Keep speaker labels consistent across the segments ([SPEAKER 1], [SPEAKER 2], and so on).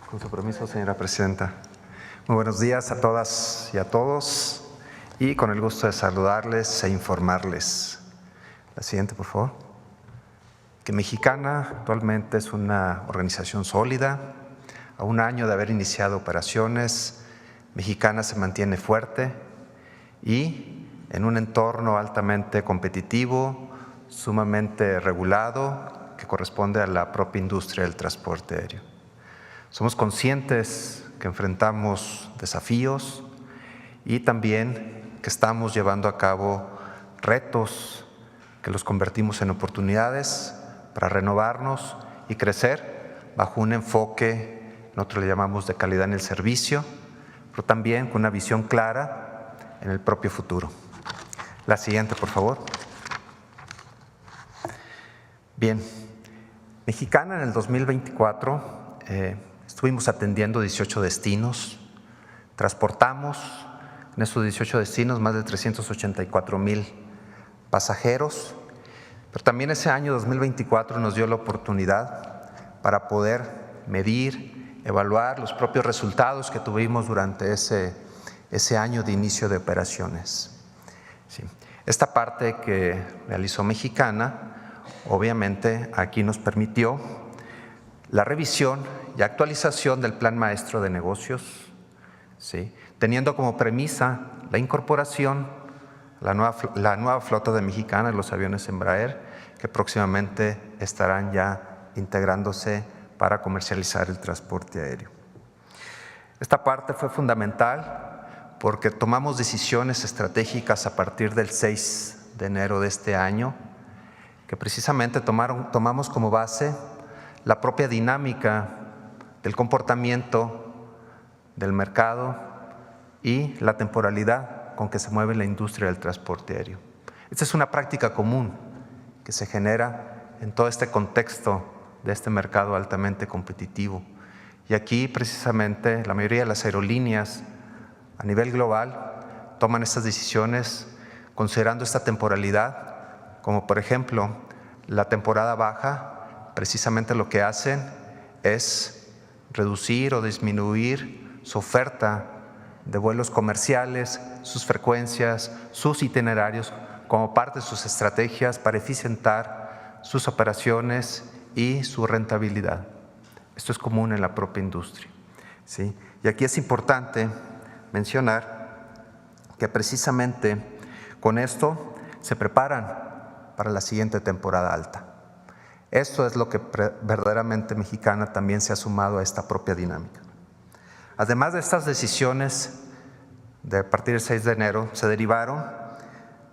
[SPEAKER 1] Con su permiso, señora presidenta. Muy buenos días a todas y a todos, y con el gusto de saludarles e informarles. La siguiente, por favor. Que Mexicana actualmente es una organización sólida. A un año de haber iniciado operaciones, Mexicana se mantiene fuerte y en un entorno altamente competitivo, sumamente regulado, que corresponde a la propia industria del transporte aéreo. Somos conscientes que enfrentamos desafíos y también que estamos llevando a cabo retos que los convertimos en oportunidades para renovarnos y crecer bajo un enfoque, nosotros le llamamos de calidad en el servicio, pero también con una visión clara en el propio futuro. La siguiente, por favor. Bien, Mexicana en el 2024 estuvimos atendiendo 18 destinos, transportamos en esos 18 destinos más de 384,000 pasajeros, pero también ese año 2024 nos dio la oportunidad para poder medir, evaluar los propios resultados que tuvimos durante ese año de inicio de operaciones. Sí. Esta parte que realizó Mexicana, obviamente aquí nos permitió la revisión y actualización del Plan Maestro de Negocios, ¿sí?, teniendo como premisa la incorporación, la nueva flota de Mexicana, los aviones Embraer, que próximamente estarán ya integrándose para comercializar el transporte aéreo. Esta parte fue fundamental porque tomamos decisiones estratégicas a partir del 6 de enero de este año, que precisamente tomamos como base la propia dinámica del comportamiento del mercado y la temporalidad con que se mueve la industria del transporte aéreo. Esta es una práctica común que se genera en todo este contexto de este mercado altamente competitivo. Y aquí precisamente la mayoría de las aerolíneas a nivel global toman estas decisiones considerando esta temporalidad, como por ejemplo la temporada baja. Precisamente lo que hacen es reducir o disminuir su oferta de vuelos comerciales, sus frecuencias, sus itinerarios, como parte de sus estrategias para eficientar sus operaciones y su rentabilidad. Esto es común en la propia industria, ¿sí? Y aquí es importante mencionar que precisamente con esto se preparan para la siguiente temporada alta. Esto es lo que verdaderamente Mexicana también se ha sumado a esta propia dinámica. Además de estas decisiones, a partir del 6 de enero, se derivaron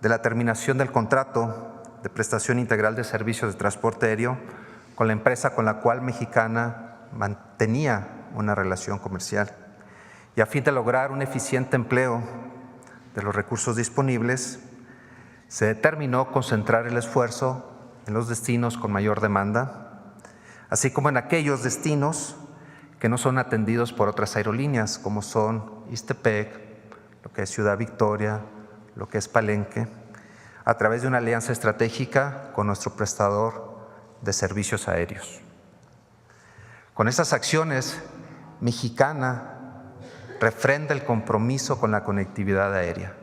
[SPEAKER 1] de la terminación del contrato de prestación integral de servicios de transporte aéreo con la empresa con la cual Mexicana mantenía una relación comercial. Y a fin de lograr un eficiente empleo de los recursos disponibles, se determinó concentrar el esfuerzo en los destinos con mayor demanda, así como en aquellos destinos que no son atendidos por otras aerolíneas, como son Ixtepec, lo que es Ciudad Victoria, lo que es Palenque, a través de una alianza estratégica con nuestro prestador de servicios aéreos. Con estas acciones, Mexicana refrenda el compromiso con la conectividad aérea.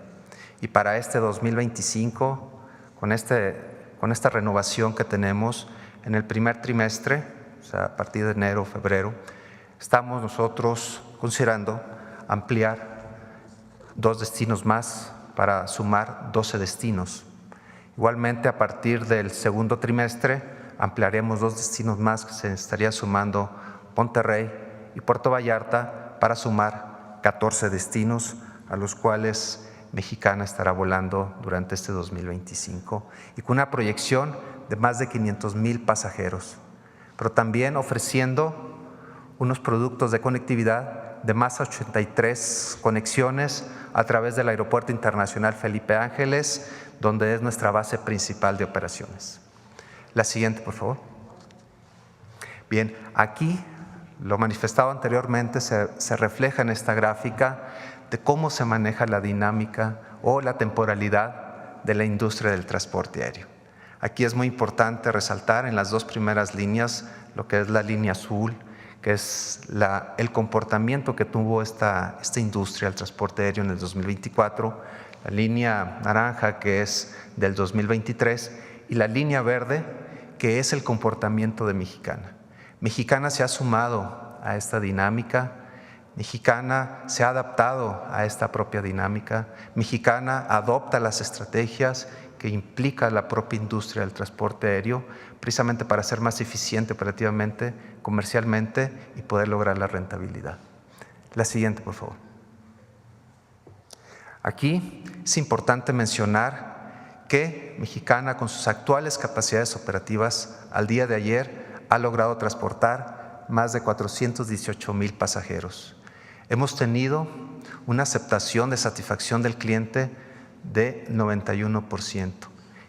[SPEAKER 1] Y para este 2025, con esta renovación que tenemos en el primer trimestre, o sea, a partir de enero, febrero, estamos nosotros considerando ampliar 2 destinos más para sumar 12 destinos. Igualmente, a partir del segundo trimestre, ampliaremos 2 destinos más que se estaría sumando Monterrey y Puerto Vallarta para sumar 14 destinos a los cuales Mexicana estará volando durante este 2025 y con una proyección de más de 500,000 pasajeros, pero también ofreciendo unos productos de conectividad de más de 83 conexiones a través del Aeropuerto Internacional Felipe Ángeles, donde es nuestra base principal de operaciones. La siguiente, por favor. Bien, aquí lo manifestado anteriormente se refleja en esta gráfica de cómo se maneja la dinámica o la temporalidad de la industria del transporte aéreo. Aquí es muy importante resaltar en las 2 primeras líneas, lo que es la línea azul, que es el comportamiento que tuvo esta industria, el transporte aéreo en el 2024, la línea naranja, que es del 2023, y la línea verde, que es el comportamiento de Mexicana. Mexicana se ha sumado a esta dinámica, Mexicana se ha adaptado a esta propia dinámica, Mexicana adopta las estrategias que implica la propia industria del transporte aéreo, precisamente para ser más eficiente operativamente, comercialmente y poder lograr la rentabilidad. La siguiente, por favor. Aquí es importante mencionar que Mexicana, con sus actuales capacidades operativas, al día de ayer ha logrado transportar más de 418,000 pasajeros. Hemos tenido una aceptación de satisfacción del cliente de 91%.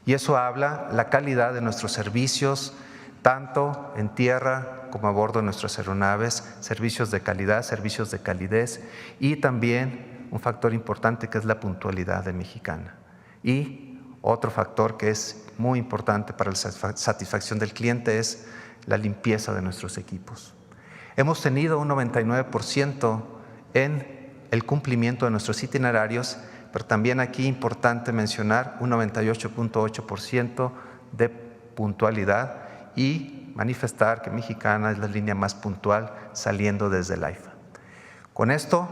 [SPEAKER 1] Y eso habla la calidad de nuestros servicios, tanto en tierra como a bordo de nuestras aeronaves, servicios de calidad, servicios de calidez y también un factor importante que es la puntualidad de Mexicana. Y otro factor que es muy importante para la satisfacción del cliente es la limpieza de nuestros equipos. Hemos tenido un 99% en el cumplimiento de nuestros itinerarios, pero también aquí importante mencionar un 98.8% de puntualidad y manifestar que Mexicana es la línea más puntual saliendo desde el AIFA. Con esto,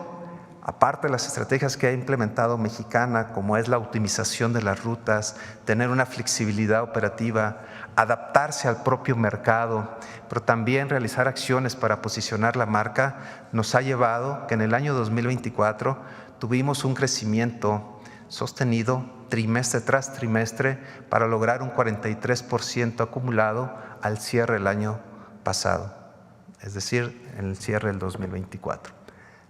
[SPEAKER 1] aparte de las estrategias que ha implementado Mexicana, como es la optimización de las rutas, tener una flexibilidad operativa, adaptarse al propio mercado, pero también realizar acciones para posicionar la marca, nos ha llevado que en el año 2024 tuvimos un crecimiento sostenido trimestre tras trimestre para lograr un 43% acumulado al cierre del año pasado, es decir, en el cierre del 2024.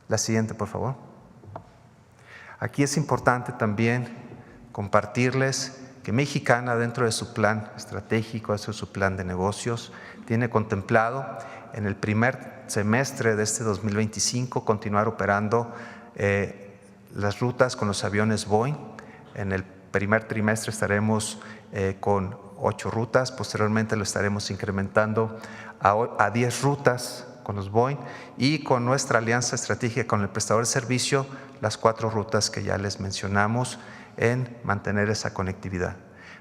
[SPEAKER 1] La siguiente, por favor. Aquí es importante también compartirles que Mexicana, dentro de su plan estratégico, de su plan de negocios, tiene contemplado en el primer semestre de este 2025 continuar operando las rutas con los aviones Boeing. En el primer trimestre estaremos con 8 rutas, posteriormente lo estaremos incrementando a 10 rutas con los Boeing y con nuestra alianza estratégica con el prestador de servicio, las 4 rutas que ya les mencionamos en mantener esa conectividad.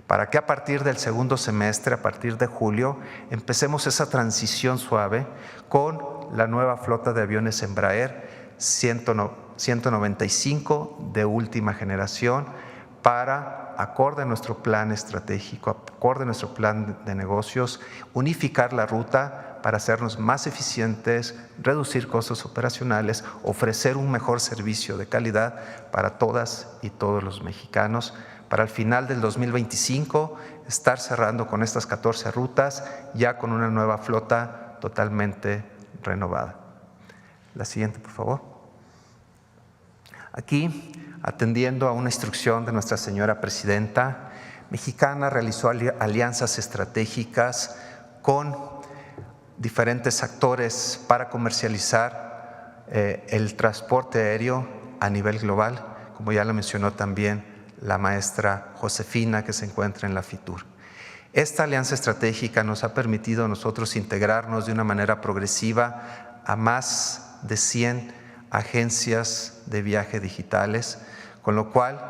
[SPEAKER 1] Para que a partir del segundo semestre, a partir de julio, empecemos esa transición suave con la nueva flota de aviones Embraer 195 de última generación para, acorde a nuestro plan estratégico, acorde a nuestro plan de negocios, unificar la ruta para hacernos más eficientes, reducir costos operacionales, ofrecer un mejor servicio de calidad para todas y todos los mexicanos, para al final del 2025 estar cerrando con estas 14 rutas ya con una nueva flota totalmente renovada. La siguiente, por favor. Aquí, atendiendo a una instrucción de nuestra señora presidenta, Mexicana realizó alianzas estratégicas con diferentes actores para comercializar el transporte aéreo a nivel global, como ya lo mencionó también la maestra Josefina, que se encuentra en la FITUR. Esta alianza estratégica nos ha permitido a nosotros integrarnos de una manera progresiva a más de 100 agencias de viaje digitales, con lo cual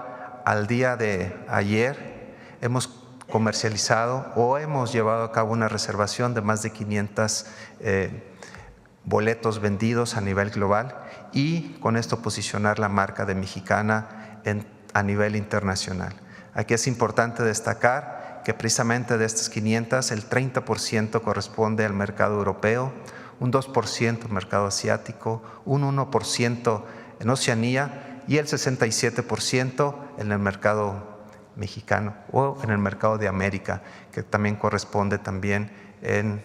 [SPEAKER 1] al día de ayer hemos comercializado o hemos llevado a cabo una reservación de más de 500 boletos vendidos a nivel global y con esto posicionar la marca de Mexicana a nivel internacional. Aquí es importante destacar que precisamente de estas 500, el 30% corresponde al mercado europeo, un 2% al mercado asiático, un 1% en Oceanía y el 67% en el mercado mexicano o en el mercado de América, que también corresponde también en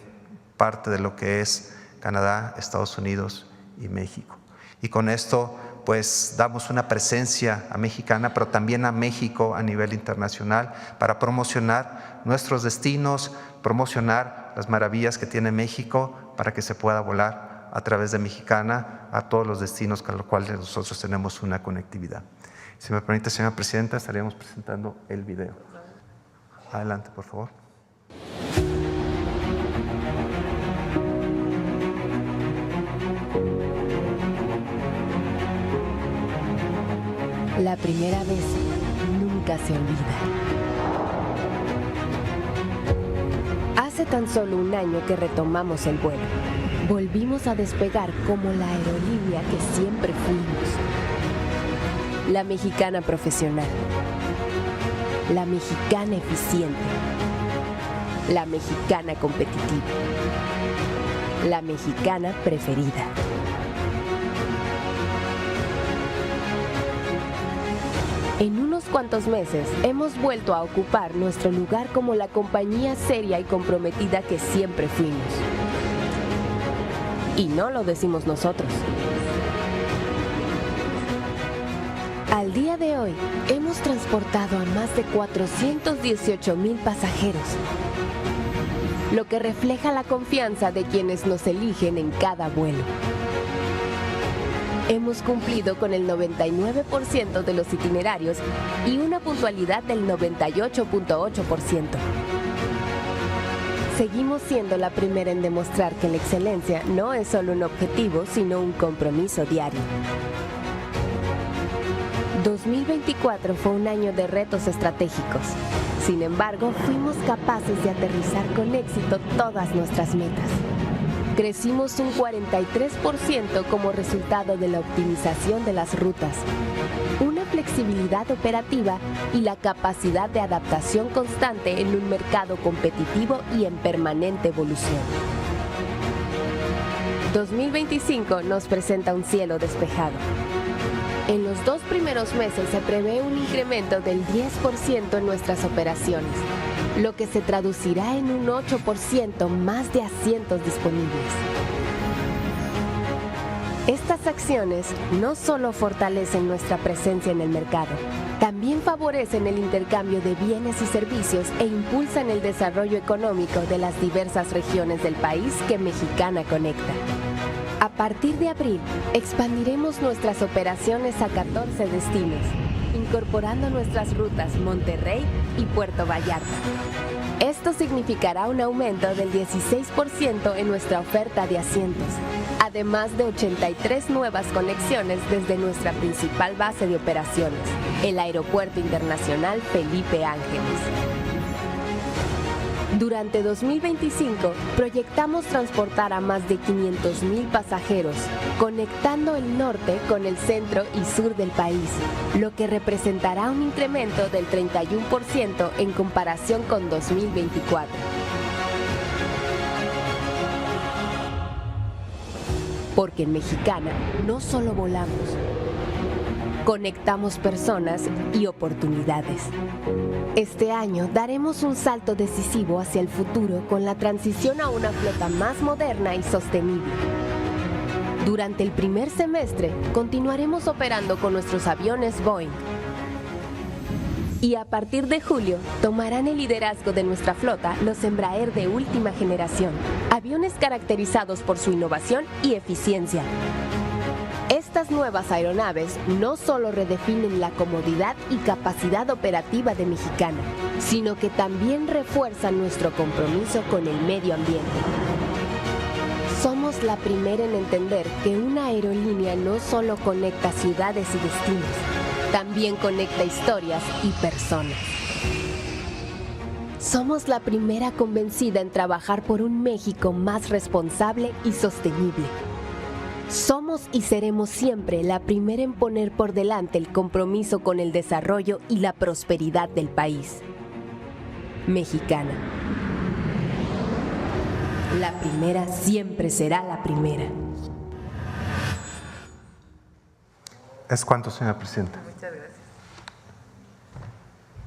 [SPEAKER 1] parte de lo que es Canadá, Estados Unidos y México. Y con esto pues damos una presencia a Mexicana, pero también a México a nivel internacional para promocionar nuestros destinos, promocionar las maravillas que tiene México para que se pueda volar a través de Mexicana a todos los destinos con los cuales nosotros tenemos una conectividad. Si me permite, señora presidenta, estaríamos presentando el video. Adelante, por favor.
[SPEAKER 2] La primera vez nunca se olvida. Hace tan solo un año que retomamos el vuelo. Volvimos a despegar como la aerolínea que siempre fuimos. La mexicana profesional. La mexicana eficiente. La mexicana competitiva. La mexicana preferida. En unos cuantos meses hemos vuelto a ocupar nuestro lugar como la compañía seria y comprometida que siempre fuimos. Y no lo decimos nosotros. Al día de hoy, hemos transportado a más de 418,000 pasajeros, lo que refleja la confianza de quienes nos eligen en cada vuelo. Hemos cumplido con el 99% de los itinerarios y una puntualidad del 98.8%. Seguimos siendo la primera en demostrar que la excelencia no es solo un objetivo, sino un compromiso diario. 2024 fue un año de retos estratégicos. Sin embargo, fuimos capaces de aterrizar con éxito todas nuestras metas. Crecimos un 43% como resultado de la optimización de las rutas, una flexibilidad operativa y la capacidad de adaptación constante en un mercado competitivo y en permanente evolución. 2025 nos presenta un cielo despejado. En los 2 primeros meses se prevé un incremento del 10% en nuestras operaciones, lo que se traducirá en un 8% más de asientos disponibles. Estas acciones no solo fortalecen nuestra presencia en el mercado, también favorecen el intercambio de bienes y servicios e impulsan el desarrollo económico de las diversas regiones del país que Mexicana conecta. A partir de abril, expandiremos nuestras operaciones a 14 destinos, incorporando nuestras rutas Monterrey y Puerto Vallarta. Esto significará un aumento del 16% en nuestra oferta de asientos, además de 83 nuevas conexiones desde nuestra principal base de operaciones, el Aeropuerto Internacional Felipe Ángeles. Durante 2025, proyectamos transportar a más de 500,000 pasajeros, conectando el norte con el centro y sur del país, lo que representará un incremento del 31% en comparación con 2024. Porque en Mexicana no solo volamos, conectamos personas y oportunidades. Este año daremos un salto decisivo hacia el futuro con la transición a una flota más moderna y sostenible. Durante el primer semestre, continuaremos operando con nuestros aviones Boeing. Y a partir de julio, tomarán el liderazgo de nuestra flota los Embraer de última generación, aviones caracterizados por su innovación y eficiencia. Estas nuevas aeronaves no solo redefinen la comodidad y capacidad operativa de Mexicana, sino que también refuerzan nuestro compromiso con el medio ambiente. Somos la primera en entender que una aerolínea no solo conecta ciudades y destinos, también conecta historias y personas. Somos la primera convencida en trabajar por un México más responsable y sostenible. Somos y seremos siempre la primera en poner por delante el compromiso con el desarrollo y la prosperidad del país. Mexicana. La primera siempre será la primera.
[SPEAKER 1] Es cuanto, señora presidenta.
[SPEAKER 3] Muchas gracias.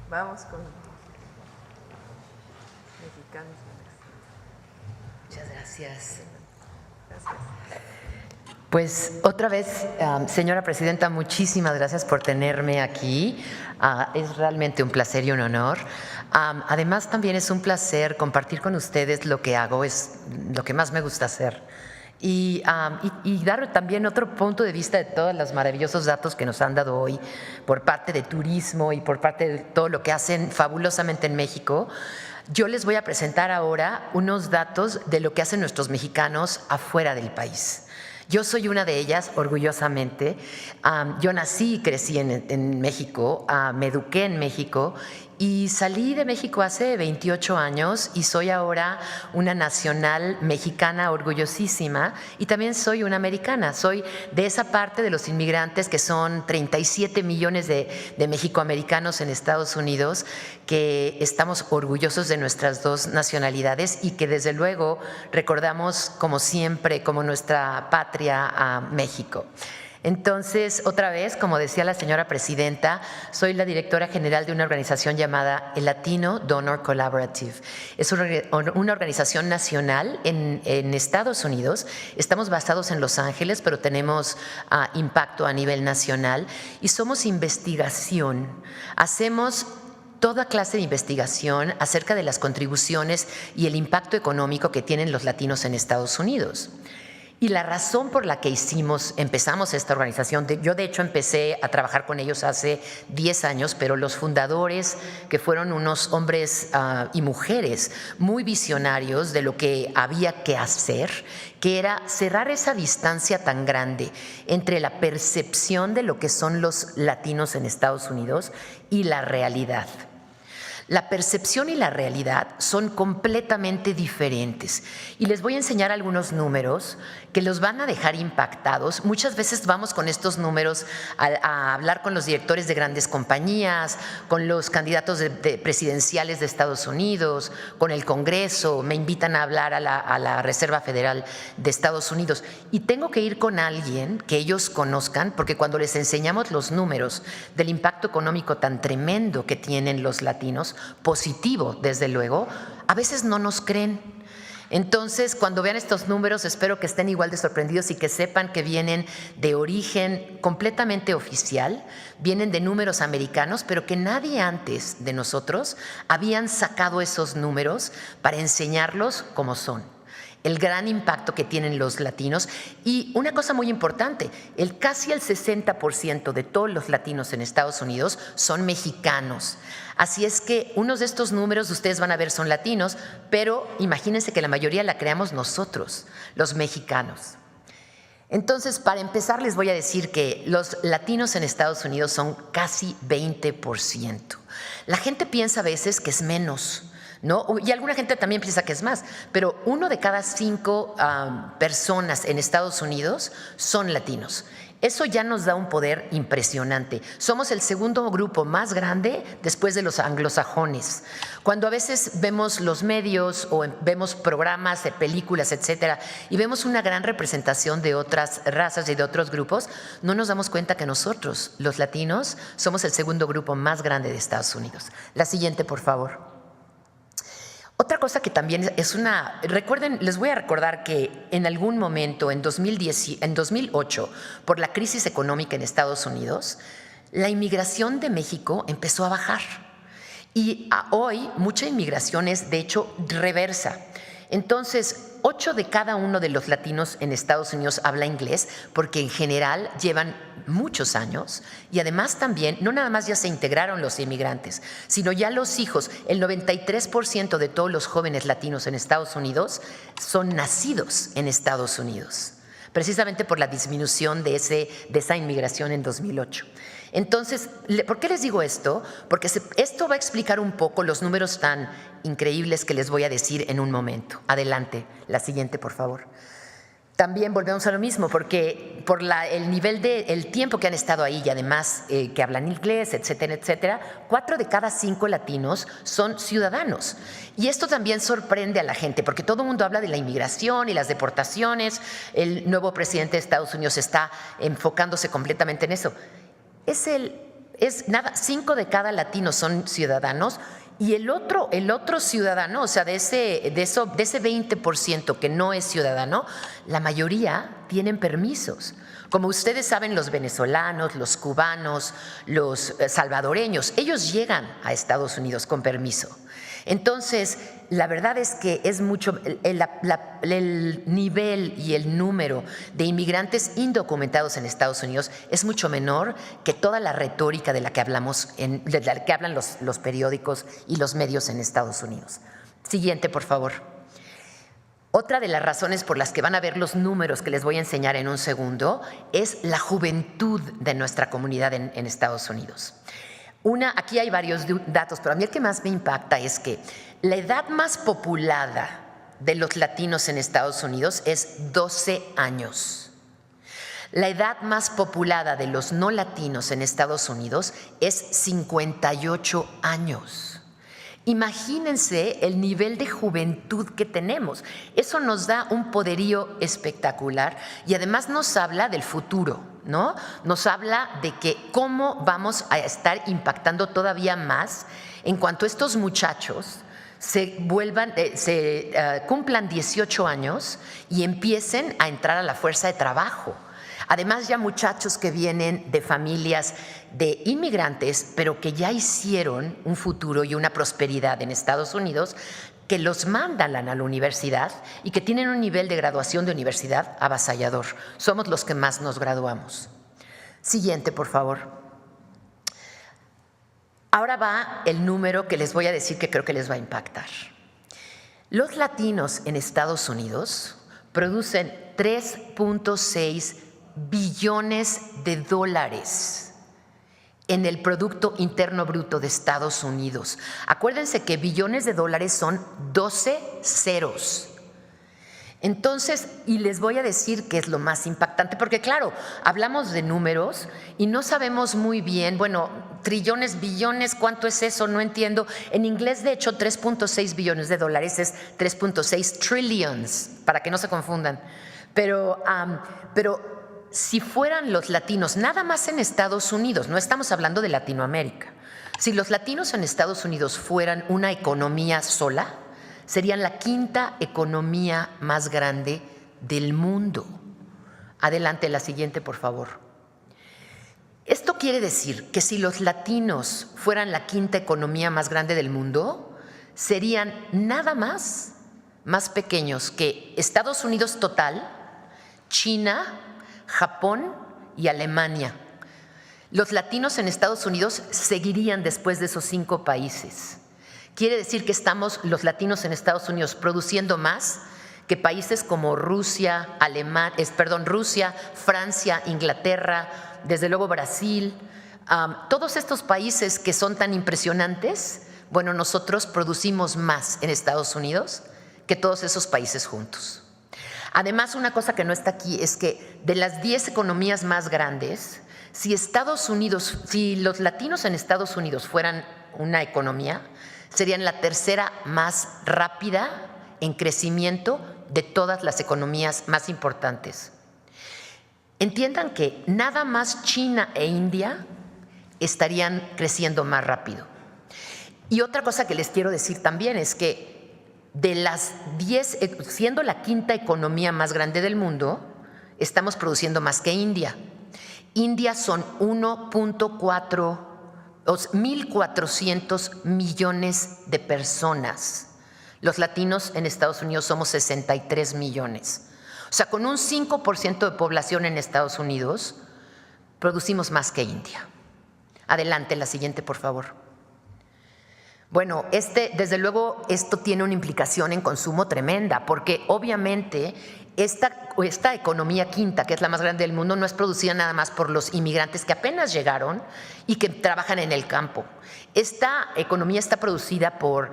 [SPEAKER 3] Vamos con Mexicanos.
[SPEAKER 4] Muchas gracias.
[SPEAKER 3] Gracias.
[SPEAKER 4] Pues otra vez, señora presidenta, muchísimas gracias por tenerme aquí. Es realmente un placer y un honor. Además, también es un placer compartir con ustedes lo que hago, es lo que más me gusta hacer. Y dar también otro punto de vista de todos los maravillosos datos que nos han dado hoy por parte de turismo y por parte de todo lo que hacen fabulosamente en México. Yo les voy a presentar ahora unos datos de lo que hacen nuestros mexicanos afuera del país. Yo soy una de ellas, orgullosamente. Yo nací y crecí en México, me eduqué en México y salí de México hace 28 años y soy ahora una nacional mexicana orgullosísima y también soy una americana. Soy de esa parte de los inmigrantes que son 37 millones de mexicoamericanos en Estados Unidos, que estamos orgullosos de nuestras dos nacionalidades y que desde luego recordamos como siempre, como nuestra patria a México. Entonces, otra vez, como decía la señora presidenta, soy la directora general de una organización llamada el Latino Donor Collaborative. Es una organización nacional en Estados Unidos. Estamos basados en Los Ángeles, pero tenemos impacto a nivel nacional y somos investigación. Hacemos toda clase de investigación acerca de las contribuciones y el impacto económico que tienen los latinos en Estados Unidos. Y la razón por la que empezamos esta organización, yo de hecho empecé a trabajar con ellos hace 10 años, pero los fundadores, que fueron unos hombres y mujeres muy visionarios de lo que había que hacer, que era cerrar esa distancia tan grande entre la percepción de lo que son los latinos en Estados Unidos y la realidad. La percepción y la realidad son completamente diferentes y les voy a enseñar algunos números que los van a dejar impactados. Muchas veces vamos con estos números a hablar con los directores de grandes compañías, con los candidatos presidenciales de Estados Unidos, con el Congreso, me invitan a hablar a la Reserva Federal de Estados Unidos y tengo que ir con alguien que ellos conozcan, porque cuando les enseñamos los números del impacto económico tan tremendo que tienen los latinos, positivo desde luego, a veces no nos creen. Entonces, cuando vean estos números, espero que estén igual de sorprendidos y que sepan que vienen de origen completamente oficial, vienen de números americanos, pero que nadie antes de nosotros habían sacado esos números para enseñarlos como son. El gran impacto que tienen los latinos y una cosa muy importante, casi el 60% de todos los latinos en Estados Unidos son mexicanos. Así es que unos de estos números ustedes van a ver son latinos, pero imagínense que la mayoría la creamos nosotros, los mexicanos. Entonces, para empezar, les voy a decir que los latinos en Estados Unidos son casi 20%. La gente piensa a veces que es menos, ¿no? Y alguna gente también piensa que es más, pero 1 de cada 5 personas en Estados Unidos son latinos. Eso ya nos da un poder impresionante. Somos el segundo grupo más grande después de los anglosajones. Cuando a veces vemos los medios o vemos programas de películas, etcétera, y vemos una gran representación de otras razas y de otros grupos, no nos damos cuenta que nosotros, los latinos, somos el segundo grupo más grande de Estados Unidos. La siguiente, por favor. Otra cosa que también es recuerden, les voy a recordar que en algún momento, en 2008, por la crisis económica en Estados Unidos, la inmigración de México empezó a bajar. Y hoy mucha inmigración es, de hecho, reversa. Entonces, 8 de cada 1 de los latinos en Estados Unidos habla inglés porque en general llevan muchos años y además también, no nada más ya se integraron los inmigrantes, sino ya los hijos, el 93% de todos los jóvenes latinos en Estados Unidos son nacidos en Estados Unidos, precisamente por la disminución de esa inmigración en 2008. Entonces, ¿por qué les digo esto? Porque esto va a explicar un poco los números tan increíbles que les voy a decir en un momento. Adelante, la siguiente, por favor. También volvemos a lo mismo, porque por el nivel el tiempo que han estado ahí y además que hablan inglés, etcétera, etcétera, 4 de cada 5 latinos son ciudadanos. Y esto también sorprende a la gente, porque todo el mundo habla de la inmigración y las deportaciones. El nuevo presidente de Estados Unidos está enfocándose completamente en eso. 5 de cada latino son ciudadanos y el otro ciudadano, o sea, de ese 20% que no es ciudadano, la mayoría tienen permisos. Como ustedes saben, los venezolanos, los cubanos, los salvadoreños, ellos llegan a Estados Unidos con permiso. Entonces, la verdad es que es mucho el nivel y el número de inmigrantes indocumentados en Estados Unidos es mucho menor que toda la retórica de la que hablamos, de la que hablan los periódicos y los medios en Estados Unidos. Siguiente, por favor. Otra de las razones por las que van a ver los números que les voy a enseñar en un segundo es la juventud de nuestra comunidad en Estados Unidos. Aquí hay varios datos, pero a mí el que más me impacta es que la edad más populada de los latinos en Estados Unidos es 12 años. La edad más populada de los no latinos en Estados Unidos es 58 años. Imagínense el nivel de juventud que tenemos. Eso nos da un poderío espectacular y además nos habla del futuro, ¿no? Nos habla de que cómo vamos a estar impactando todavía más en cuanto estos muchachos cumplan 18 años y empiecen a entrar a la fuerza de trabajo. Además, ya muchachos que vienen de familias de inmigrantes, pero que ya hicieron un futuro y una prosperidad en Estados Unidos, que los mandan a la universidad y que tienen un nivel de graduación de universidad avasallador. Somos los que más nos graduamos. Siguiente, por favor. Ahora va el número que les voy a decir que creo que les va a impactar. Los latinos en Estados Unidos producen 3.6 billones de dólares en el Producto Interno Bruto de Estados Unidos. Acuérdense que billones de dólares son 12 ceros. Entonces, y les voy a decir qué es lo más impactante, porque claro, hablamos de números y no sabemos muy bien, bueno, trillones, billones, ¿cuánto es eso? No entiendo. En inglés, de hecho, 3.6 billones de dólares es 3.6 trillions, para que no se confundan. Pero si fueran los latinos, nada más en Estados Unidos, no estamos hablando de Latinoamérica, si los latinos en Estados Unidos fueran una economía sola, serían la quinta economía más grande del mundo. Adelante, la siguiente, por favor. Esto quiere decir que si los latinos fueran la quinta economía más grande del mundo, serían nada más pequeños que Estados Unidos total, China, Japón y Alemania. Los latinos en Estados Unidos seguirían después de esos 5 países. Quiere decir que estamos, los latinos en Estados Unidos, produciendo más que países como Rusia, Francia, Inglaterra, desde luego Brasil. Todos estos países que son tan impresionantes, bueno, nosotros producimos más en Estados Unidos que todos esos países juntos. Además, una cosa que no está aquí es que de las 10 economías más grandes, si los latinos en Estados Unidos fueran una economía, serían la tercera más rápida en crecimiento de todas las economías más importantes. Entiendan que nada más China e India estarían creciendo más rápido. Y otra cosa que les quiero decir también es que de las 10, siendo la quinta economía más grande del mundo, estamos produciendo más que India. India son 1.400 millones de personas. Los latinos en Estados Unidos somos 63 millones. O sea, con un 5% de población en Estados Unidos, producimos más que India. Adelante, la siguiente, por favor. Bueno, desde luego, esto tiene una implicación en consumo tremenda, porque obviamente esta economía quinta, que es la más grande del mundo, no es producida nada más por los inmigrantes que apenas llegaron y que trabajan en el campo. Esta economía está producida por,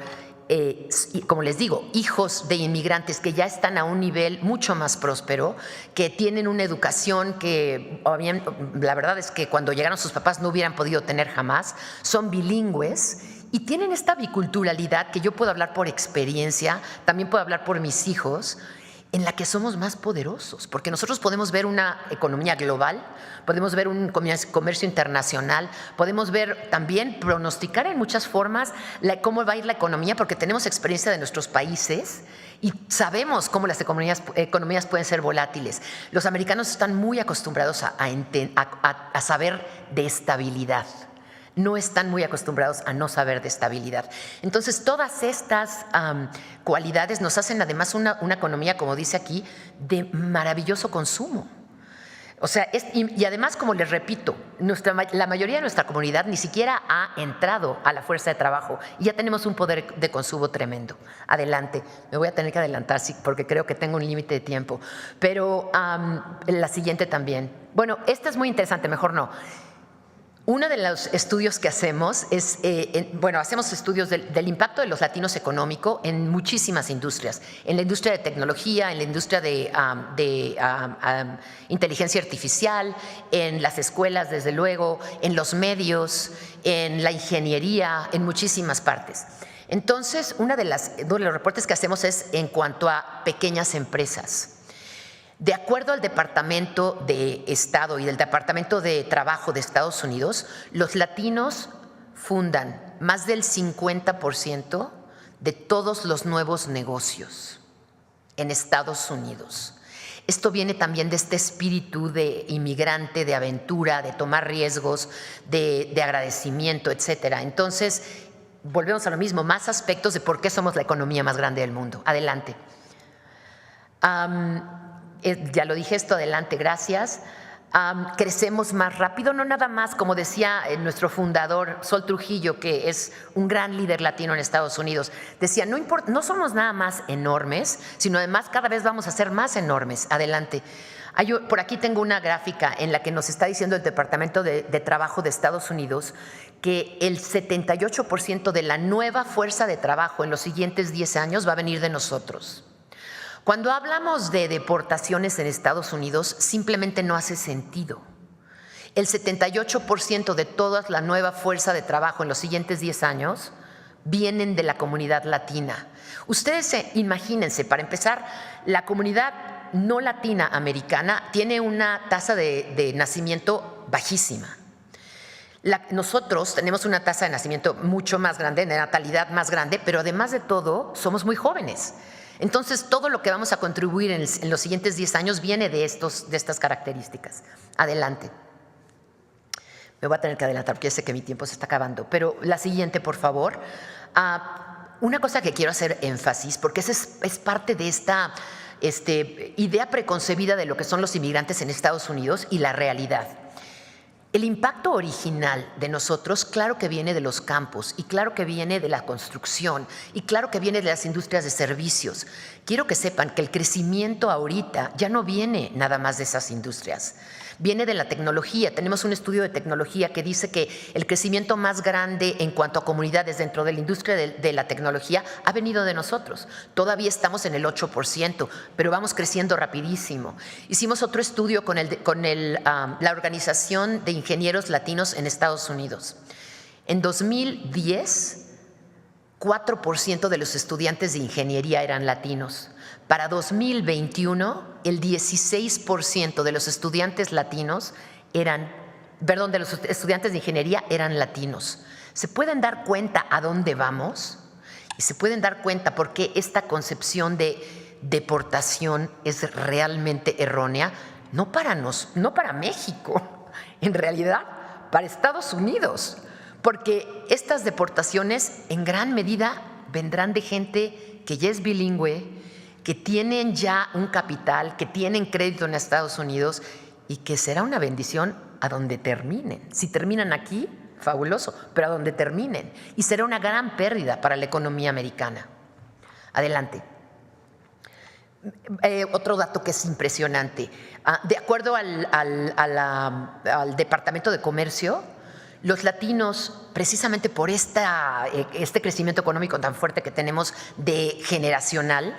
[SPEAKER 4] como les digo, hijos de inmigrantes que ya están a un nivel mucho más próspero, que tienen una educación que la verdad es que cuando llegaron sus papás no hubieran podido tener jamás, son bilingües y tienen esta biculturalidad que yo puedo hablar por experiencia, también puedo hablar por mis hijos, en la que somos más poderosos, porque nosotros podemos ver una economía global, podemos ver un comercio internacional, podemos ver también, pronosticar en muchas formas cómo va a ir la economía, porque tenemos experiencia de nuestros países y sabemos cómo las economías pueden ser volátiles. Los americanos están muy acostumbrados a saber de estabilidad. No están muy acostumbrados a no saber de estabilidad. Entonces, todas estas cualidades nos hacen además una economía, como dice aquí, de maravilloso consumo. O sea, y además, como les repito, la mayoría de nuestra comunidad ni siquiera ha entrado a la fuerza de trabajo y ya tenemos un poder de consumo tremendo. Adelante, me voy a tener que adelantar porque creo que tengo un límite de tiempo. Pero la siguiente también. Bueno, esta es muy interesante, mejor no. Uno de los estudios que hacemos es, hacemos estudios del impacto de los latinos económico en muchísimas industrias, en la industria de tecnología, en la industria de inteligencia artificial, en las escuelas, desde luego, en los medios, en la ingeniería, en muchísimas partes. Entonces, uno de los reportes que hacemos es en cuanto a pequeñas empresas. De acuerdo al Departamento de Estado y del Departamento de Trabajo de Estados Unidos, los latinos fundan más del 50% de todos los nuevos negocios en Estados Unidos. Esto viene también de este espíritu de inmigrante, de aventura, de tomar riesgos, de agradecimiento, etcétera. Entonces, volvemos a lo mismo, más aspectos de por qué somos la economía más grande del mundo. Adelante. Ya lo dije esto, adelante, gracias. Crecemos más rápido, no nada más, como decía nuestro fundador, Sol Trujillo, que es un gran líder latino en Estados Unidos, decía, no importa, no somos nada más enormes, sino además cada vez vamos a ser más enormes. Adelante. Por aquí tengo una gráfica en la que nos está diciendo el Departamento de Trabajo de Estados Unidos que el 78% de la nueva fuerza de trabajo en los siguientes 10 años va a venir de nosotros. Cuando hablamos de deportaciones en Estados Unidos, simplemente no hace sentido. El 78% de toda la nueva fuerza de trabajo en los siguientes 10 años vienen de la comunidad latina. Ustedes imagínense, para empezar, la comunidad no latina americana tiene una tasa de nacimiento bajísima. Nosotros tenemos una tasa de nacimiento mucho más grande, de natalidad más grande, pero además de todo, somos muy jóvenes. Entonces, todo lo que vamos a contribuir en los siguientes 10 años viene de estas características. Adelante. Me voy a tener que adelantar porque ya sé que mi tiempo se está acabando. Pero la siguiente, por favor. Una cosa que quiero hacer énfasis, porque esa es parte de esta idea preconcebida de lo que son los inmigrantes en Estados Unidos y la realidad. El impacto original de nosotros, claro que viene de los campos y claro que viene de la construcción y claro que viene de las industrias de servicios. Quiero que sepan que el crecimiento ahorita ya no viene nada más de esas industrias. Viene de la tecnología. Tenemos un estudio de tecnología que dice que el crecimiento más grande en cuanto a comunidades dentro de la industria de la tecnología ha venido de nosotros. Todavía estamos en el 8%, pero vamos creciendo rapidísimo. Hicimos otro estudio con la Organización de Ingenieros Latinos en Estados Unidos. En 2010, 4% de los estudiantes de ingeniería eran latinos. Para 2021, el 16% de los estudiantes latinos de los estudiantes de ingeniería eran latinos. ¿Se pueden dar cuenta a dónde vamos? Y se pueden dar cuenta por qué esta concepción de deportación es realmente errónea, no para México, en realidad para Estados Unidos, porque estas deportaciones en gran medida vendrán de gente que ya es bilingüe, que tienen ya un capital, que tienen crédito en Estados Unidos y que será una bendición a donde terminen. Si terminan aquí, fabuloso, pero a donde terminen. Y será una gran pérdida para la economía americana. Adelante. Otro dato que es impresionante. De acuerdo al Departamento de Comercio, los latinos, precisamente por este crecimiento económico tan fuerte que tenemos generacional,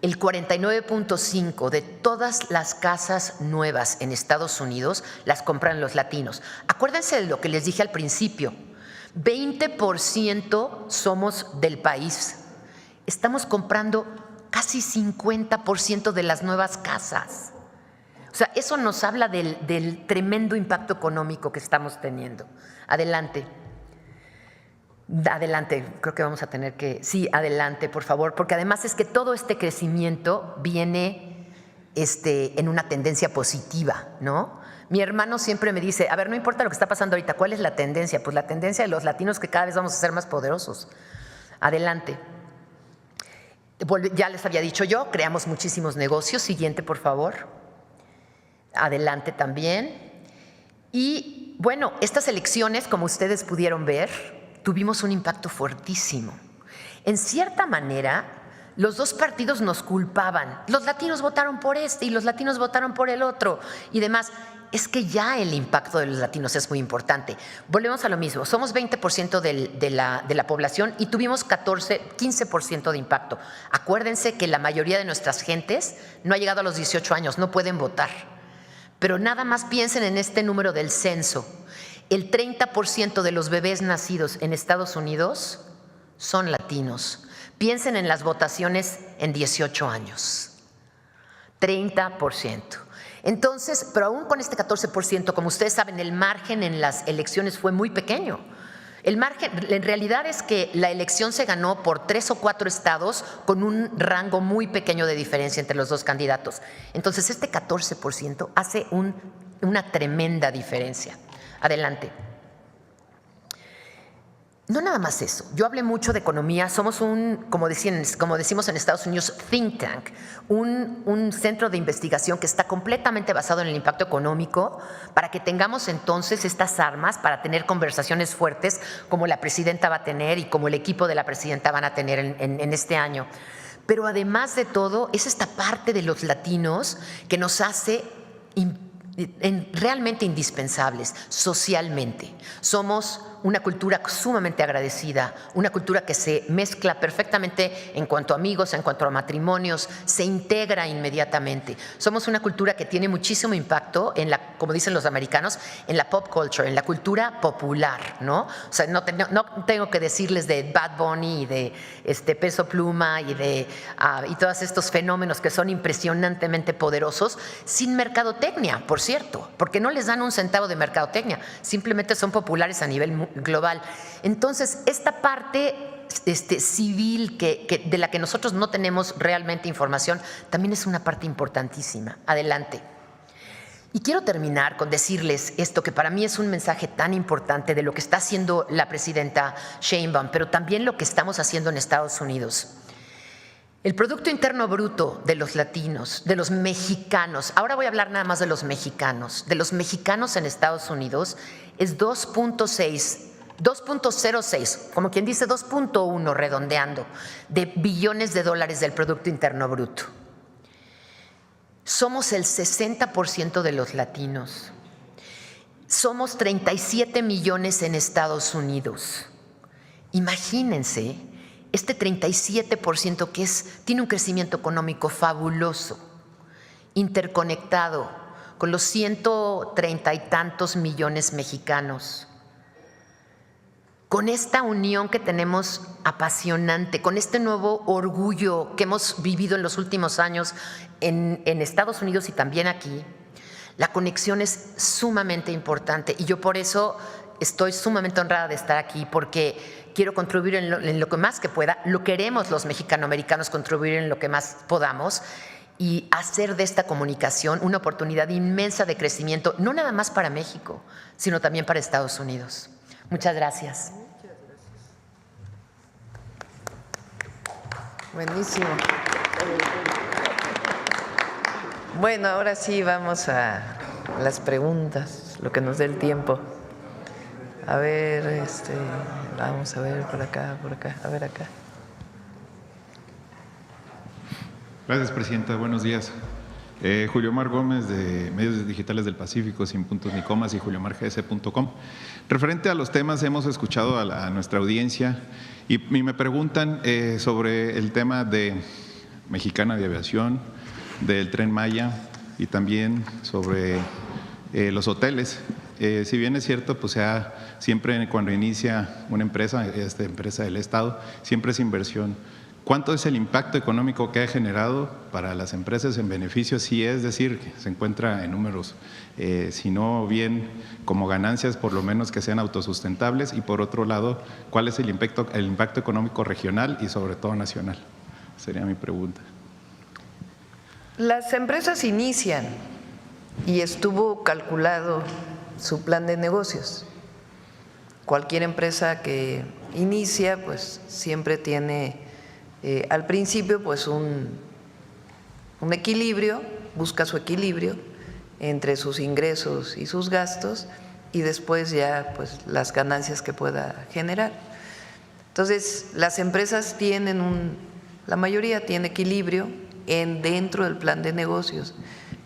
[SPEAKER 4] el 49.5% de todas las casas nuevas en Estados Unidos las compran los latinos. Acuérdense de lo que les dije al principio, 20% somos del país. Estamos comprando casi 50% de las nuevas casas. O sea, eso nos habla del tremendo impacto económico que estamos teniendo. Adelante. Adelante, creo que vamos a tener que… Sí, adelante, por favor, porque además es que todo este crecimiento viene en una tendencia positiva, ¿no? Mi hermano siempre me dice, a ver, no importa lo que está pasando ahorita, ¿cuál es la tendencia? Pues la tendencia de los latinos que cada vez vamos a ser más poderosos. Adelante. Ya les había dicho yo, creamos muchísimos negocios. Siguiente, por favor. Adelante también. Y bueno, estas elecciones, como ustedes pudieron ver, tuvimos un impacto fuertísimo. En cierta manera, los dos partidos nos culpaban. Los latinos votaron por este y los latinos votaron por el otro y demás. Es que ya el impacto de los latinos es muy importante. Volvemos a lo mismo. Somos 20% de la población y tuvimos 15% de impacto. Acuérdense que la mayoría de nuestras gentes no ha llegado a los 18 años, no pueden votar. Pero nada más piensen en este número del censo. El 30% de los bebés nacidos en Estados Unidos son latinos. Piensen en las votaciones en 18 años. 30%. Entonces, pero aún con este 14%, como ustedes saben, el margen en las elecciones fue muy pequeño. El margen, en realidad, es que la elección se ganó por 3 o 4 estados con un rango muy pequeño de diferencia entre los dos candidatos. Entonces, este 14% hace una tremenda diferencia. Adelante. No nada más eso. Yo hablé mucho de economía. Somos como decimos en Estados Unidos, think tank, un centro de investigación que está completamente basado en el impacto económico para que tengamos entonces estas armas para tener conversaciones fuertes como la presidenta va a tener y como el equipo de la presidenta van a tener en este año. Pero además de todo, es esta parte de los latinos que nos hace realmente indispensables socialmente. Somos una cultura sumamente agradecida, una cultura que se mezcla perfectamente en cuanto a amigos, en cuanto a matrimonios, se integra inmediatamente. Somos una cultura que tiene muchísimo impacto en como dicen los americanos, en la pop culture, en la cultura popular, ¿no? O sea, no tengo que decirles de Bad Bunny y de Peso Pluma y todos estos fenómenos que son impresionantemente poderosos sin mercadotecnia, por cierto, porque no les dan un centavo de mercadotecnia, simplemente son populares a nivel global. Entonces, esta parte civil de la que nosotros no tenemos realmente información, también es una parte importantísima. Adelante. Y quiero terminar con decirles esto, que para mí es un mensaje tan importante de lo que está haciendo la presidenta Sheinbaum, pero también lo que estamos haciendo en Estados Unidos. El Producto Interno Bruto de los latinos, de los mexicanos, ahora voy a hablar nada más de los mexicanos en Estados Unidos, es 2.06, como quien dice 2.1 redondeando, de billones de dólares del Producto Interno Bruto. Somos el 60% de los latinos. Somos 37 millones en Estados Unidos. Imagínense. Este 37% que tiene un crecimiento económico fabuloso, interconectado con los 130 y tantos millones mexicanos, con esta unión que tenemos apasionante, con este nuevo orgullo que hemos vivido en los últimos años en Estados Unidos y también aquí, la conexión es sumamente importante y yo por eso estoy sumamente honrada de estar aquí porque quiero contribuir en lo que más que pueda, lo queremos los mexicanoamericanos contribuir en lo que más podamos y hacer de esta comunicación una oportunidad inmensa de crecimiento, no nada más para México, sino también para Estados Unidos. Muchas gracias.
[SPEAKER 3] Buenísimo. Bueno, ahora sí vamos a las preguntas, lo que nos dé el tiempo. A ver, vamos a ver por acá, a ver acá.
[SPEAKER 5] Gracias, Presidenta. Buenos días. Julio Mar Gómez, de Medios Digitales del Pacífico, Sin Puntos ni Comas, y juliomargs.com. Referente a los temas, hemos escuchado a nuestra audiencia y me preguntan sobre el tema de Mexicana de Aviación, del Tren Maya y también sobre los hoteles. Si bien es cierto, pues siempre cuando inicia una empresa, esta empresa del Estado, siempre es inversión. ¿Cuánto es el impacto económico que ha generado para las empresas en beneficio? Sí, es decir, que se encuentra en números, si no bien como ganancias, por lo menos que sean autosustentables. Y por otro lado, ¿cuál es el impacto económico regional y sobre todo nacional? Sería mi pregunta.
[SPEAKER 3] Las empresas inician y estuvo calculado su plan de negocios. Cualquier empresa que inicia, pues siempre tiene al principio pues un equilibrio, busca su equilibrio entre sus ingresos y sus gastos y después ya pues las ganancias que pueda generar. Entonces, las empresas tienen la mayoría tiene equilibrio dentro del plan de negocios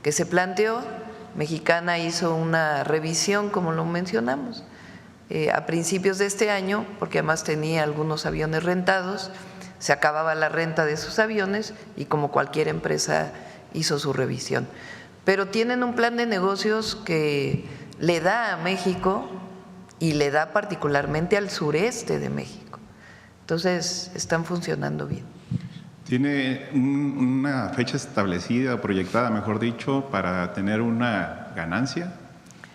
[SPEAKER 3] que se planteó. Mexicana hizo una revisión, como lo mencionamos, a principios de este año, porque además tenía algunos aviones rentados, se acababa la renta de esos aviones y como cualquier empresa hizo su revisión. Pero tienen un plan de negocios que le da a México y le da particularmente al sureste de México. Entonces, están funcionando bien.
[SPEAKER 5] ¿Tiene una fecha establecida o proyectada, mejor dicho, para tener una ganancia?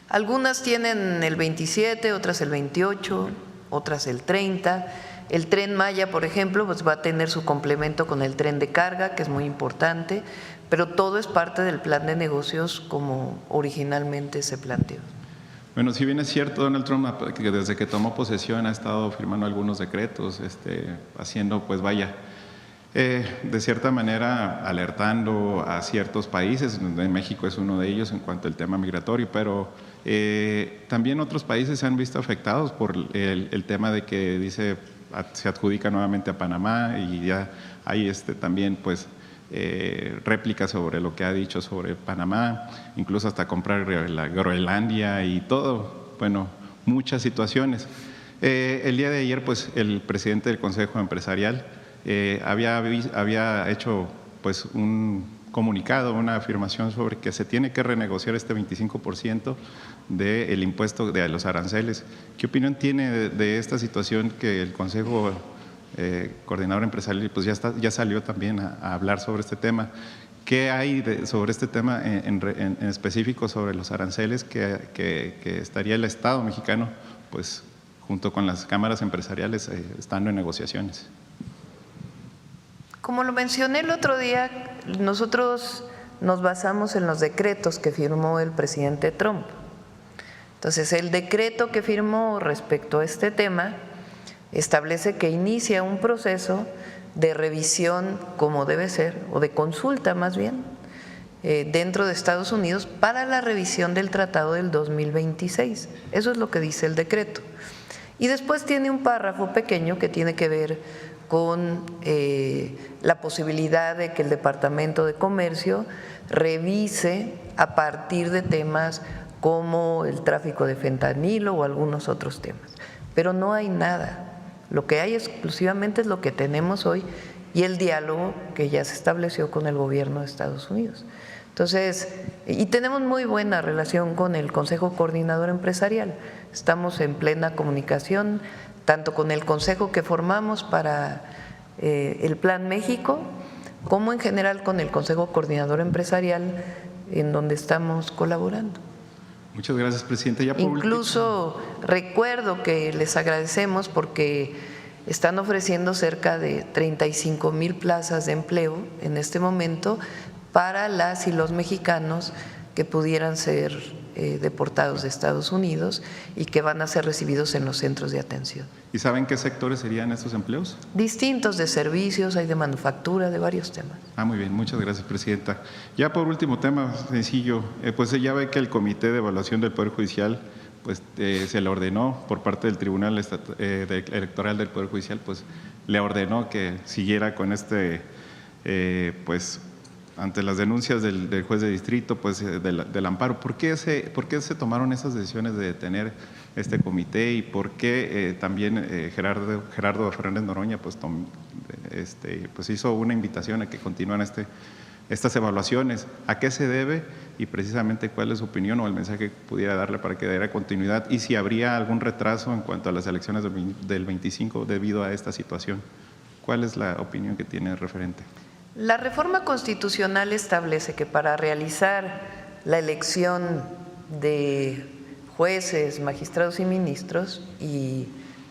[SPEAKER 3] Algunas tienen el 27, otras el 28, otras el 30. El Tren Maya, por ejemplo, pues va a tener su complemento con el tren de carga, que es muy importante, pero todo es parte del plan de negocios como originalmente se planteó.
[SPEAKER 5] Bueno, si bien es cierto, Donald Trump, que desde que tomó posesión ha estado firmando algunos decretos, haciendo, pues vaya, de cierta manera alertando a ciertos países, México es uno de ellos en cuanto al tema migratorio, pero también otros países se han visto afectados por el tema de que dice se adjudica nuevamente a Panamá y ya hay también pues réplicas sobre lo que ha dicho sobre Panamá, incluso hasta comprar la Groenlandia y todo, bueno, muchas situaciones. El día de ayer pues el presidente del Consejo Empresarial había hecho pues un comunicado, una afirmación sobre que se tiene que renegociar este 25% del impuesto de los aranceles. ¿Qué opinión tiene de esta situación que el Consejo Coordinador Empresarial pues ya salió también a hablar sobre este tema? ¿Qué hay sobre este tema en específico sobre los aranceles que estaría el Estado mexicano pues junto con las cámaras empresariales estando en negociaciones?
[SPEAKER 3] Como lo mencioné el otro día, nosotros nos basamos en los decretos que firmó el presidente Trump. Entonces, el decreto que firmó respecto a este tema establece que inicia un proceso de revisión como debe ser, o de consulta más bien, dentro de Estados Unidos para la revisión del tratado del 2026. Eso es lo que dice el decreto. Y después tiene un párrafo pequeño que tiene que ver con la posibilidad de que el Departamento de Comercio revise a partir de temas como el tráfico de fentanilo o algunos otros temas. Pero no hay nada. Lo que hay exclusivamente es lo que tenemos hoy y el diálogo que ya se estableció con el gobierno de Estados Unidos. Entonces, y tenemos muy buena relación con el Consejo Coordinador Empresarial. Estamos en plena comunicación, tanto con el consejo que formamos para el Plan México, como en general con el Consejo Coordinador Empresarial, en donde estamos colaborando.
[SPEAKER 5] Muchas gracias, presidente.
[SPEAKER 3] Incluso recuerdo que les agradecemos porque están ofreciendo cerca de 35,000 plazas de empleo en este momento para las y los mexicanos que pudieran ser deportados de Estados Unidos y que van a ser recibidos en los centros de atención.
[SPEAKER 5] ¿Y saben qué sectores serían estos empleos?
[SPEAKER 3] Distintos, de servicios, hay de manufactura, de varios temas.
[SPEAKER 5] Muy bien, muchas gracias, presidenta. Ya por último tema sencillo, pues ya ve que el Comité de Evaluación del Poder Judicial pues se le ordenó por parte del Tribunal Electoral del Poder Judicial, pues le ordenó que siguiera con pues ante las denuncias del juez de distrito, pues del amparo. ¿Por qué se tomaron esas decisiones de detener este comité y por qué también Gerardo Fernández Noroña pues hizo una invitación a que continúen estas evaluaciones? ¿A qué se debe y precisamente cuál es su opinión o el mensaje que pudiera darle para que diera continuidad y si habría algún retraso en cuanto a las elecciones del 25 debido a esta situación? ¿Cuál es la opinión que tiene el referente?
[SPEAKER 3] La reforma constitucional establece que para realizar la elección de jueces, magistrados y ministros y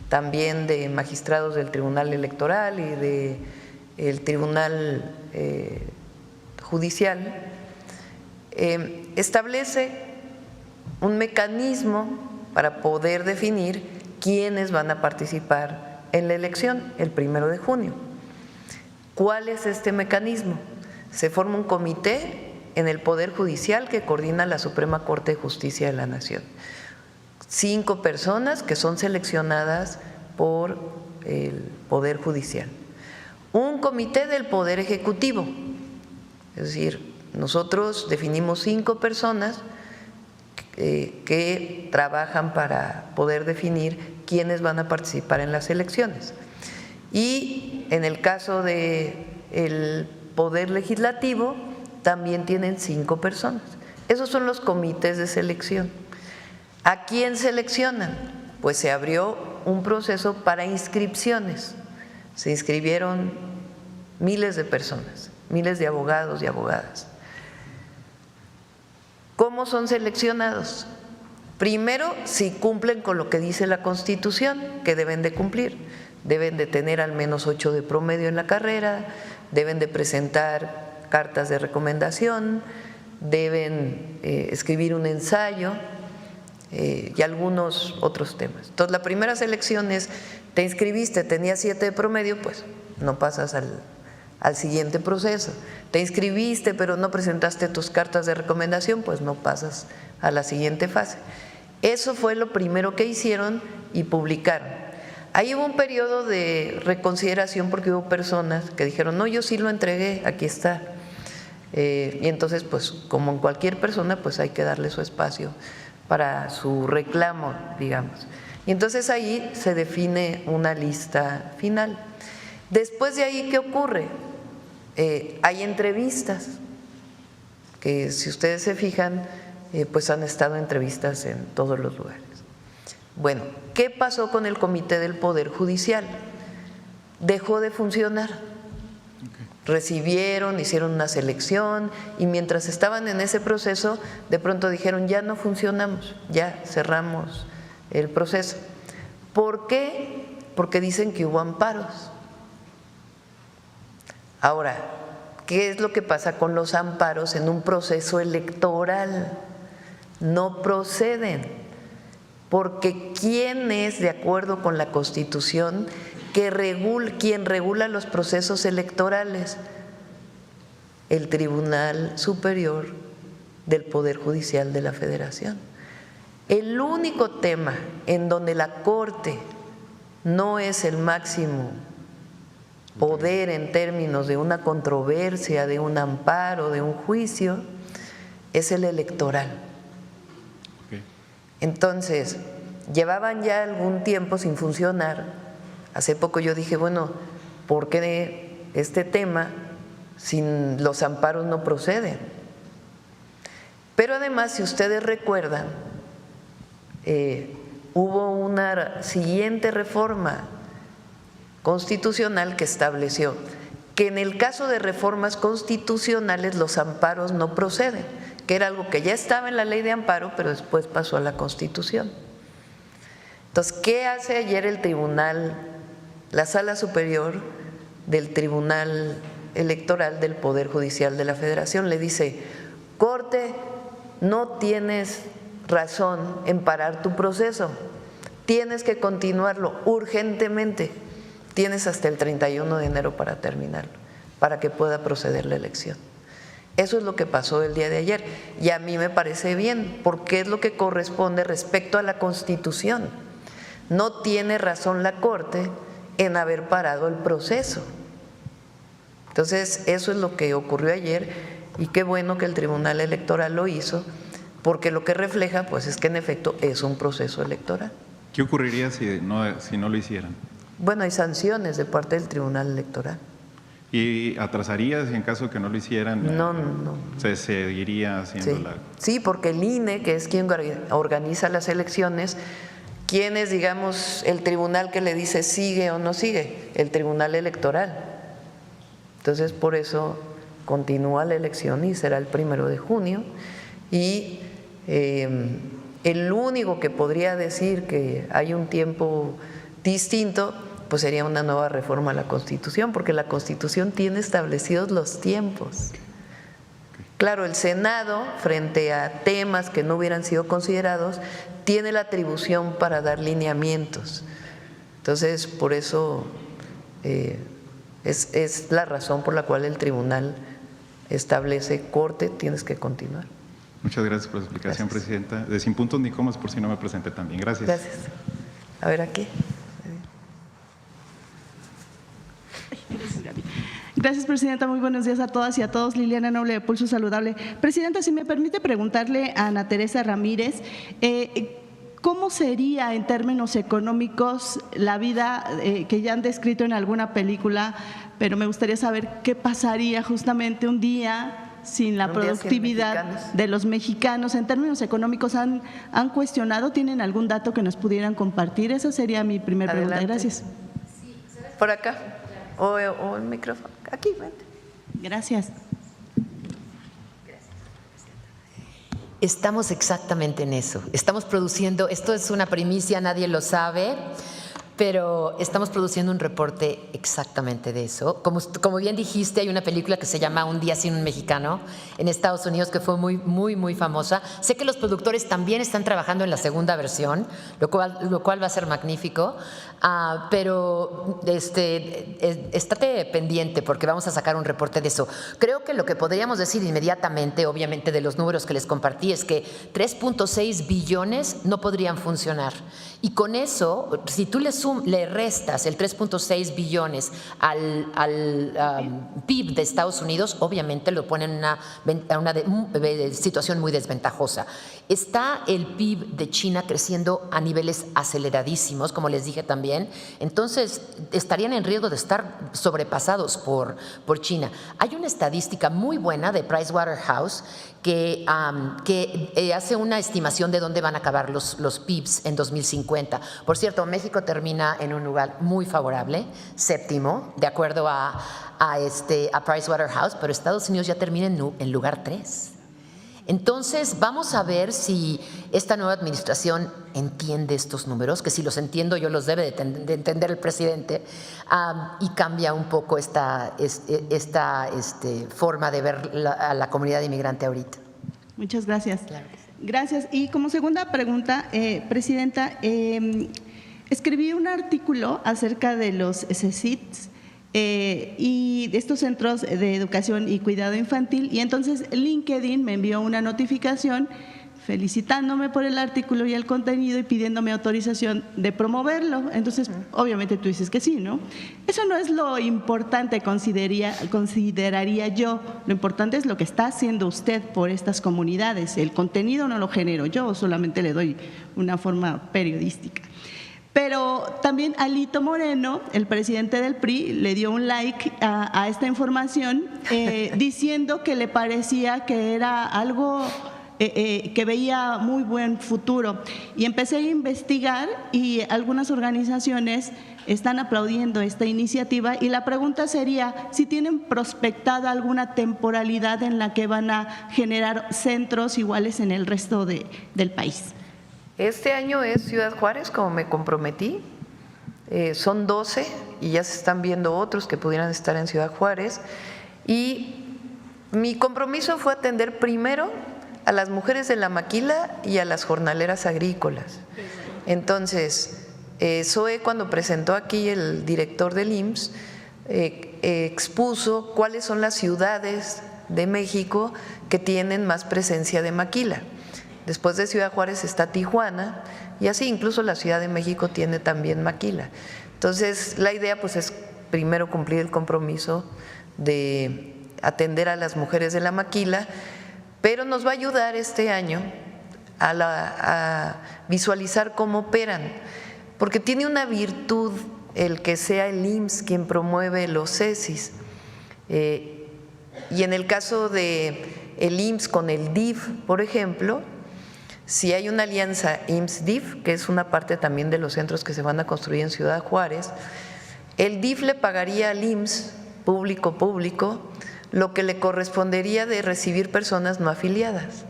[SPEAKER 3] también de magistrados del Tribunal Electoral y del Tribunal Judicial, establece un mecanismo para poder definir quiénes van a participar en la elección el 1 de junio. ¿Cuál es este mecanismo? Se forma un comité en el Poder Judicial que coordina la Suprema Corte de Justicia de la Nación. 5 personas que son seleccionadas por el Poder Judicial. Un comité del Poder Ejecutivo, es decir, nosotros definimos 5 personas que trabajan para poder definir quiénes van a participar en las elecciones. Y en el caso del Poder Legislativo también tienen 5 personas. Esos son los comités de selección. ¿A quién seleccionan? Pues se abrió un proceso para inscripciones. Se inscribieron miles de personas, miles de abogados y abogadas. ¿Cómo son seleccionados? Primero, si cumplen con lo que dice la Constitución, que deben de cumplir. Deben de tener al menos 8 de promedio en la carrera, deben de presentar cartas de recomendación, deben escribir un ensayo y algunos otros temas. Entonces, la primera selección es, te inscribiste, tenías 7 de promedio, pues no pasas al siguiente proceso. Te inscribiste pero no presentaste tus cartas de recomendación, pues no pasas a la siguiente fase. Eso fue lo primero que hicieron y publicaron. Ahí hubo un periodo de reconsideración porque hubo personas que dijeron, no, yo sí lo entregué, aquí está. Y entonces, pues como en cualquier persona, pues hay que darle su espacio para su reclamo, digamos. Y entonces ahí se define una lista final. Después de ahí, ¿qué ocurre? Hay entrevistas, que si ustedes se fijan, pues han estado entrevistas en todos los lugares. Bueno, ¿qué pasó con el Comité del Poder Judicial? Dejó de funcionar. Recibieron, hicieron una selección y mientras estaban en ese proceso, de pronto dijeron, ya no funcionamos, ya cerramos el proceso. ¿Por qué? Porque dicen que hubo amparos. Ahora, ¿qué es lo que pasa con los amparos en un proceso electoral? No proceden, porque ¿quién es, de acuerdo con la Constitución, quien regula los procesos electorales? El Tribunal Superior del Poder Judicial de la Federación. El único tema en donde la Corte no es el máximo poder en términos de una controversia, de un amparo, de un juicio, es el electoral. Entonces, llevaban ya algún tiempo sin funcionar. Hace poco yo dije, bueno, ¿por qué este tema sin los amparos no proceden? Pero además, si ustedes recuerdan, hubo una siguiente reforma constitucional que estableció que en el caso de reformas constitucionales los amparos no proceden, que era algo que ya estaba en la ley de amparo, pero después pasó a la Constitución. Entonces, ¿qué hace ayer el tribunal, la Sala Superior del Tribunal Electoral del Poder Judicial de la Federación? Le dice, Corte, no tienes razón en parar tu proceso, tienes que continuarlo urgentemente, tienes hasta el 31 de enero para terminarlo, para que pueda proceder la elección. Eso es lo que pasó el día de ayer y a mí me parece bien, porque es lo que corresponde respecto a la Constitución. No tiene razón la Corte en haber parado el proceso. Entonces, eso es lo que ocurrió ayer y qué bueno que el Tribunal Electoral lo hizo, porque lo que refleja, pues, es que en efecto es un proceso electoral.
[SPEAKER 5] ¿Qué ocurriría si no lo hicieran?
[SPEAKER 3] Bueno, hay sanciones de parte del Tribunal Electoral.
[SPEAKER 5] ¿Y atrasaría si en caso que no lo hicieran?
[SPEAKER 3] No.
[SPEAKER 5] ¿Se seguiría haciendo la...?
[SPEAKER 3] Sí, porque el INE, que es quien organiza las elecciones, ¿quién es, digamos, el tribunal que le dice sigue o no sigue? El Tribunal Electoral. Entonces, por eso continúa la elección y será el 1 de junio. Y el único que podría decir que hay un tiempo distinto, pues sería una nueva reforma a la Constitución, porque la Constitución tiene establecidos los tiempos. Claro, el Senado, frente a temas que no hubieran sido considerados, tiene la atribución para dar lineamientos. Entonces, por eso es la razón por la cual el tribunal establece corte, tienes que continuar.
[SPEAKER 5] Muchas gracias por la explicación, Presidenta. De Sin Puntos ni Comas, por si no me presenté también. Gracias.
[SPEAKER 3] Gracias. A ver, aquí.
[SPEAKER 6] Gracias, Presidenta. Muy buenos días a todas y a todos. Liliana Noble, de Pulso Saludable. Presidenta, si me permite preguntarle a Ana Teresa Ramírez, ¿cómo sería en términos económicos la vida que ya han descrito en alguna película? Pero me gustaría saber qué pasaría justamente un día sin la productividad de los mexicanos. En términos económicos, ¿han cuestionado? ¿Tienen algún dato que nos pudieran compartir? Esa sería mi primera pregunta. Gracias.
[SPEAKER 3] Por acá. O el micrófono. Aquí, vente.
[SPEAKER 6] Gracias.
[SPEAKER 4] Estamos exactamente en eso. Estamos produciendo, esto es una primicia, nadie lo sabe, pero estamos produciendo un reporte exactamente de eso. Como bien dijiste, hay una película que se llama Un día sin un mexicano en Estados Unidos que fue muy famosa. Sé que los productores también están trabajando en la segunda versión, lo cual va a ser magnífico, pero estate pendiente porque vamos a sacar un reporte de eso. Creo que lo que podríamos decir inmediatamente, obviamente de los números que les compartí, es que 3.6 billones no podrían funcionar. Y con eso, si tú le restas el 3.6 billones al PIB de Estados Unidos, obviamente lo ponen en una situación muy desventajosa. Está el PIB de China creciendo a niveles aceleradísimos, como les dije también, entonces estarían en riesgo de estar sobrepasados por China. Hay una estadística muy buena de Pricewaterhouse que hace una estimación de dónde van a acabar los PIBs en 2050. Por cierto, México termina en un lugar muy favorable, séptimo, de acuerdo a Pricewaterhouse, pero Estados Unidos ya termina en lugar 3. Entonces, vamos a ver si esta nueva administración entiende estos números, que si los entiendo yo los debe de entender el presidente, y cambia un poco esta forma de ver a la comunidad inmigrante ahorita.
[SPEAKER 6] Muchas gracias.
[SPEAKER 4] Claro que sí.
[SPEAKER 6] Gracias. Y como segunda pregunta, Presidenta, escribí un artículo acerca de los CECITs y de estos centros de educación y cuidado infantil, y entonces LinkedIn me envió una notificación felicitándome por el artículo y el contenido y pidiéndome autorización de promoverlo. Entonces, obviamente tú dices que sí, ¿no? Eso no es lo importante, consideraría yo. Lo importante es lo que está haciendo usted por estas comunidades. El contenido no lo genero yo, solamente le doy una forma periodística. Pero también Alito Moreno, el presidente del PRI, le dio un like a esta información diciendo que le parecía que era algo que veía muy buen futuro. Y empecé a investigar y algunas organizaciones están aplaudiendo esta iniciativa, y la pregunta sería si tienen prospectada alguna temporalidad en la que van a generar centros iguales en el resto del país.
[SPEAKER 3] Este año es Ciudad Juárez, como me comprometí. Son 12 y ya se están viendo otros que pudieran estar en Ciudad Juárez. Y mi compromiso fue atender primero a las mujeres de la maquila y a las jornaleras agrícolas. Entonces, SOE, cuando presentó aquí el director del IMSS, expuso cuáles son las ciudades de México que tienen más presencia de maquila. Después de Ciudad Juárez está Tijuana, y así incluso la Ciudad de México tiene también maquila. Entonces, la idea pues es primero cumplir el compromiso de atender a las mujeres de la maquila, pero nos va a ayudar este año a visualizar cómo operan, porque tiene una virtud el que sea el IMSS quien promueve los CECIs. Y en el caso de el IMSS con el DIF, por ejemplo, si hay una alianza IMSS-DIF, que es una parte también de los centros que se van a construir en Ciudad Juárez, el DIF le pagaría al IMSS público lo que le correspondería de recibir personas no afiliadas.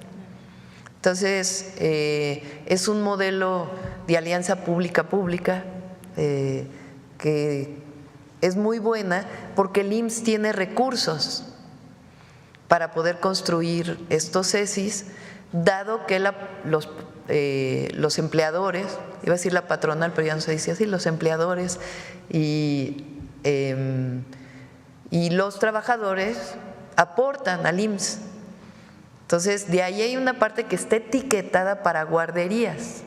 [SPEAKER 3] Entonces, es un modelo de alianza pública-pública que es muy buena porque el IMSS tiene recursos para poder construir estos CECIs, dado que los empleadores, iba a decir la patronal, pero ya no se dice así, los empleadores y los trabajadores aportan al IMSS. Entonces, de ahí hay una parte que está etiquetada para guarderías.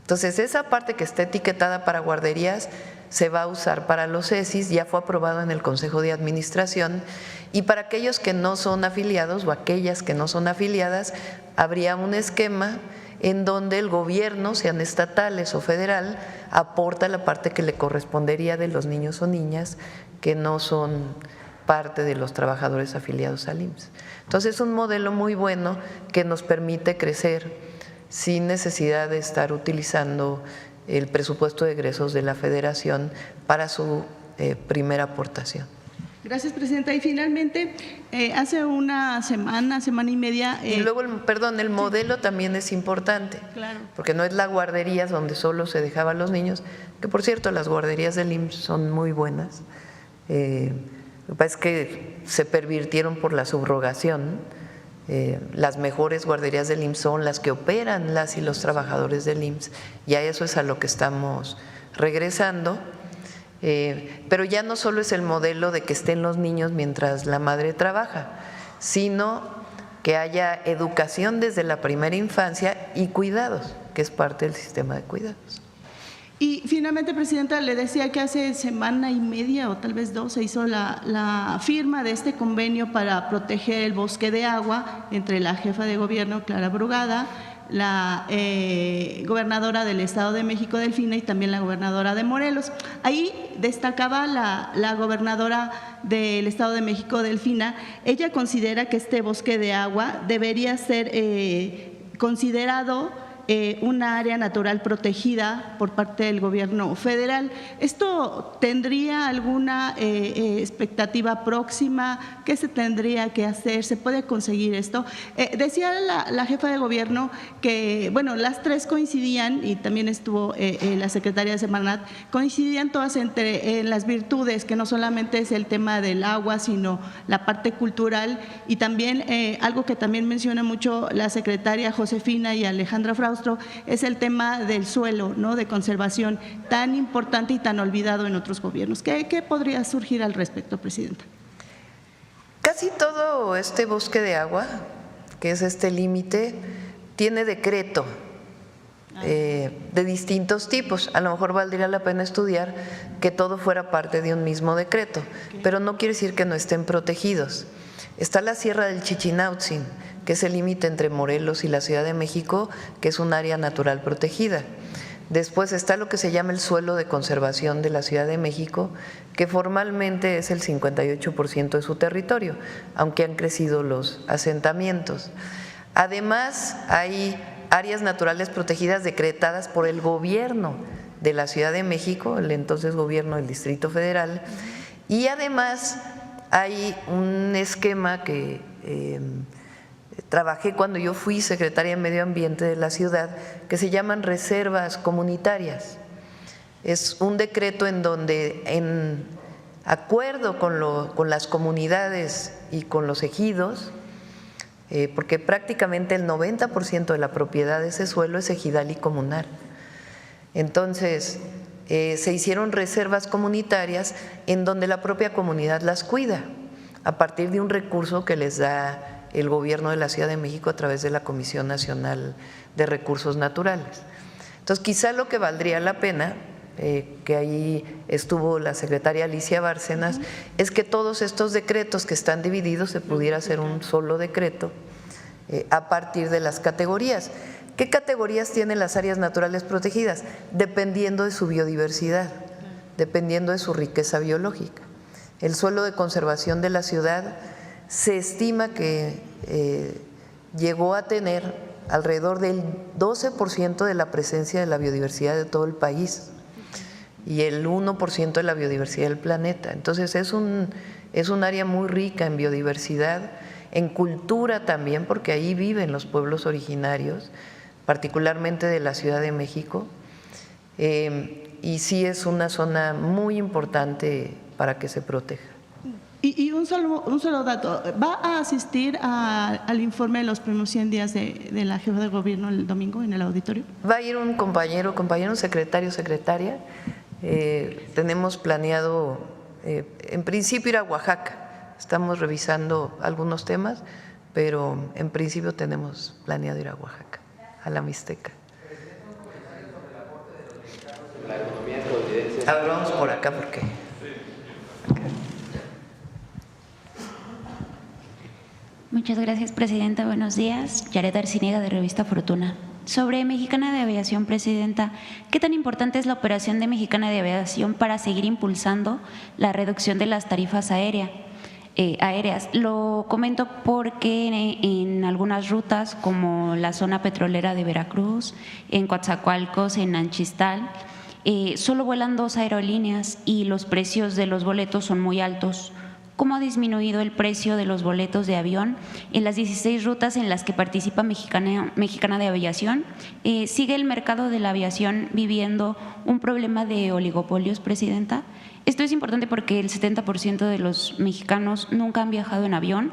[SPEAKER 3] Entonces, esa parte que está etiquetada para guarderías se va a usar para los CESIS, ya fue aprobado en el Consejo de Administración, y para aquellos que no son afiliados o aquellas que no son afiliadas, habría un esquema en donde el gobierno, sean estatales o federal, aporta la parte que le correspondería de los niños o niñas que no son parte de los trabajadores afiliados al IMSS. Entonces, es un modelo muy bueno que nos permite crecer sin necesidad de estar utilizando el presupuesto de egresos de la Federación para su primera aportación.
[SPEAKER 6] Gracias, Presidenta. Y finalmente, hace una semana y media…
[SPEAKER 3] y luego, el modelo también es importante,
[SPEAKER 6] claro,
[SPEAKER 3] porque no es la guardería donde solo se dejaban los niños, que por cierto las guarderías del IMSS son muy buenas, lo que pasa es que se pervirtieron por la subrogación. Las mejores guarderías del IMSS son las que operan las y los trabajadores del IMSS, y a eso es a lo que estamos regresando. Pero ya no solo es el modelo de que estén los niños mientras la madre trabaja, sino que haya educación desde la primera infancia y cuidados, que es parte del sistema de cuidados.
[SPEAKER 6] Y finalmente, Presidenta, le decía que hace semana y media o tal vez 2 se hizo la firma de este convenio para proteger el bosque de agua entre la jefa de gobierno, Clara Brugada, la gobernadora del Estado de México, Delfina, y también la gobernadora de Morelos. Ahí destacaba la gobernadora del Estado de México, Delfina. Ella considera que este bosque de agua debería ser considerado una área natural protegida por parte del gobierno federal. ¿Esto tendría alguna expectativa próxima? ¿Qué se tendría que hacer? ¿Se puede conseguir esto? Decía la jefa de gobierno que, bueno, las tres coincidían, y también estuvo la secretaria de Semarnat, coincidían todas en las virtudes, que no solamente es el tema del agua, sino la parte cultural, y también algo que también menciona mucho la secretaria Josefina y Alejandra Fraustro, es el tema del suelo, ¿no?, de conservación, tan importante y tan olvidado en otros gobiernos. ¿Qué podría surgir al respecto, Presidenta?
[SPEAKER 3] Casi todo este bosque de agua, que es este límite, tiene decreto de distintos tipos. A lo mejor valdría la pena estudiar que todo fuera parte de un mismo decreto, pero no quiere decir que no estén protegidos. Está la Sierra del Chichinautzin, que es el límite entre Morelos y la Ciudad de México, que es un área natural protegida. Después está lo que se llama el suelo de conservación de la Ciudad de México, que formalmente es el 58% de su territorio, aunque han crecido los asentamientos. Además, hay áreas naturales protegidas decretadas por el gobierno de la Ciudad de México, el entonces gobierno del Distrito Federal, y además hay un esquema que trabajé cuando yo fui secretaria de Medio Ambiente de la ciudad, que se llaman reservas comunitarias. Es un decreto en donde, en acuerdo con las comunidades y con los ejidos, porque prácticamente el 90% de la propiedad de ese suelo es ejidal y comunal. Entonces, se hicieron reservas comunitarias en donde la propia comunidad las cuida, a partir de un recurso que les da el gobierno de la Ciudad de México a través de la Comisión Nacional de Recursos Naturales. Entonces, quizá lo que valdría la pena, que ahí estuvo la secretaria Alicia Bárcenas, es que todos estos decretos que están divididos se pudiera hacer un solo decreto a partir de las categorías. ¿Qué categorías tienen las áreas naturales protegidas? Dependiendo de su biodiversidad, dependiendo de su riqueza biológica. El suelo de conservación de la ciudad se estima que llegó a tener alrededor del 12% de la presencia de la biodiversidad de todo el país y el 1% de la biodiversidad del planeta. Entonces es un área muy rica en biodiversidad, en cultura también, porque ahí viven los pueblos originarios, particularmente de la Ciudad de México, y sí es una zona muy importante para que se proteja.
[SPEAKER 6] Y un solo dato, ¿va a asistir al informe de los primeros 100 días de la jefa de gobierno el domingo en el auditorio?
[SPEAKER 3] Va a ir un compañero, secretario, secretaria. Tenemos planeado, en principio, ir a Oaxaca, Estamos revisando algunos temas, pero en principio tenemos planeado ir a Oaxaca, a la Mixteca. A ver, vamos por acá porque…
[SPEAKER 7] Muchas gracias, Presidenta. Buenos días. Yaret Arciniega, de Revista Fortuna. Sobre Mexicana de Aviación, Presidenta, ¿qué tan importante es la operación de Mexicana de Aviación para seguir impulsando la reducción de las tarifas aéreas? Lo comento porque en algunas rutas, como la zona petrolera de Veracruz, en Coatzacoalcos, en Anchistal, solo vuelan 2 aerolíneas y los precios de los boletos son muy altos. ¿Cómo ha disminuido el precio de los boletos de avión en las 16 rutas en las que participa Mexicana de Aviación? ¿Sigue el mercado de la aviación viviendo un problema de oligopolios, Presidenta? Esto es importante porque el 70% de los mexicanos nunca han viajado en avión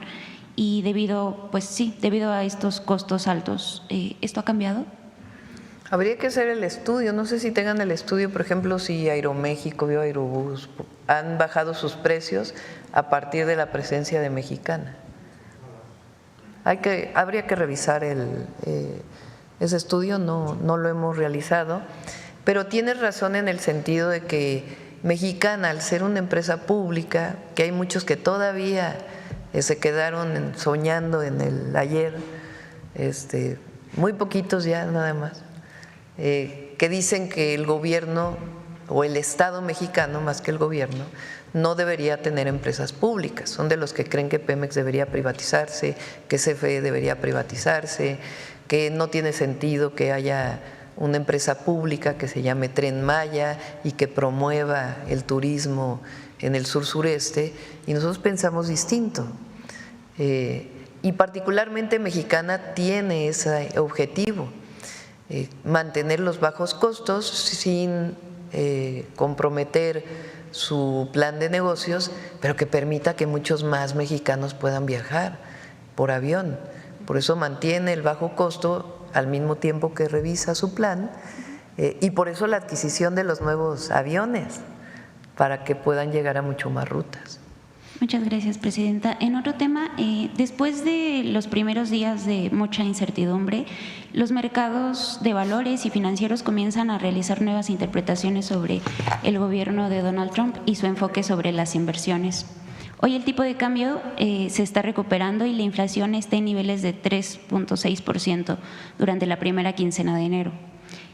[SPEAKER 7] y debido a estos costos altos, ¿esto ha cambiado?
[SPEAKER 3] Habría que hacer el estudio, no sé si tengan el estudio, por ejemplo, si Aeroméxico o Aerobús han bajado sus precios a partir de la presencia de Mexicana. Habría que revisar ese estudio, no lo hemos realizado, pero tienes razón en el sentido de que Mexicana, al ser una empresa pública, que hay muchos que todavía se quedaron soñando en el ayer, muy poquitos ya nada más, que dicen que el gobierno o el Estado mexicano, más que el gobierno, no debería tener empresas públicas. Son de los que creen que Pemex debería privatizarse, que CFE debería privatizarse, que no tiene sentido que haya una empresa pública que se llame Tren Maya y que promueva el turismo en el sur-sureste, y nosotros pensamos distinto. Y particularmente Mexicana tiene ese objetivo, mantener los bajos costos sin comprometer su plan de negocios, pero que permita que muchos más mexicanos puedan viajar por avión. Por eso mantiene el bajo costo al mismo tiempo que revisa su plan, y por eso la adquisición de los nuevos aviones, para que puedan llegar a mucho más rutas.
[SPEAKER 7] Muchas gracias, Presidenta. En otro tema, después de los primeros días de mucha incertidumbre, los mercados de valores y financieros comienzan a realizar nuevas interpretaciones sobre el gobierno de Donald Trump y su enfoque sobre las inversiones. Hoy el tipo de cambio se está recuperando y la inflación está en niveles de 3.6% durante la primera quincena de enero.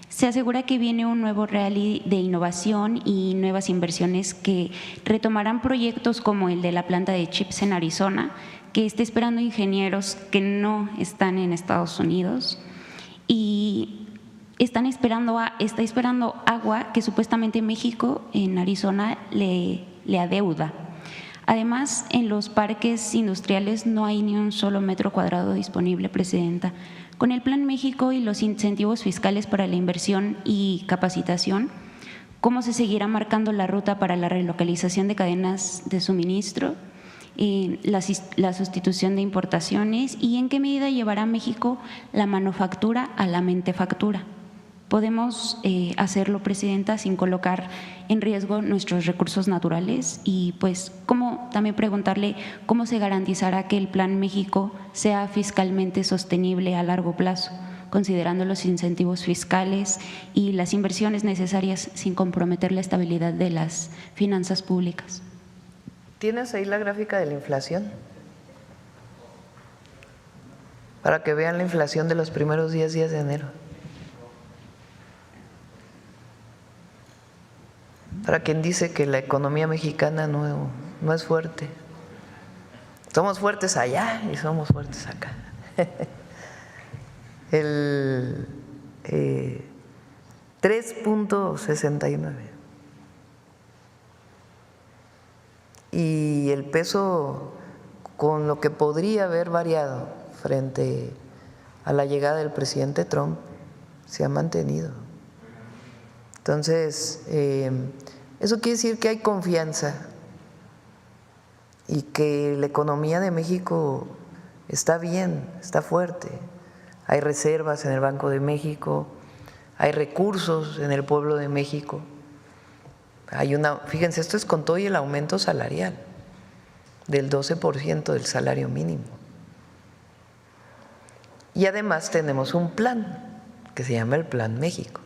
[SPEAKER 7] Se asegura que viene un nuevo rally de innovación y nuevas inversiones que retomarán proyectos como el de la planta de chips en Arizona, que está esperando ingenieros que no están en Estados Unidos, y está esperando agua que supuestamente México en Arizona le adeuda. Además, en los parques industriales no hay ni un solo metro cuadrado disponible, Presidenta. Con el Plan México y los incentivos fiscales para la inversión y capacitación, ¿cómo se seguirá marcando la ruta para la relocalización de cadenas de suministro, la sustitución de importaciones y en qué medida llevará México la manufactura a la mentefactura? Podemos hacerlo, Presidenta, sin colocar en riesgo nuestros recursos naturales y pues también preguntarle cómo se garantizará que el Plan México sea fiscalmente sostenible a largo plazo, considerando los incentivos fiscales y las inversiones necesarias sin comprometer la estabilidad de las finanzas públicas.
[SPEAKER 3] ¿Tienes ahí la gráfica de la inflación? Para que vean la inflación de los primeros 10 días de enero. Para quien dice que la economía mexicana no es fuerte. Somos fuertes allá y somos fuertes acá. El 3.69. Y el peso, con lo que podría haber variado frente a la llegada del presidente Trump, se ha mantenido. Entonces, eso quiere decir que hay confianza y que la economía de México está bien, está fuerte. Hay reservas en el Banco de México, hay recursos en el pueblo de México. Fíjense, esto es con todo y el aumento salarial. del 12% del salario mínimo. Y además tenemos un plan que se llama el Plan México.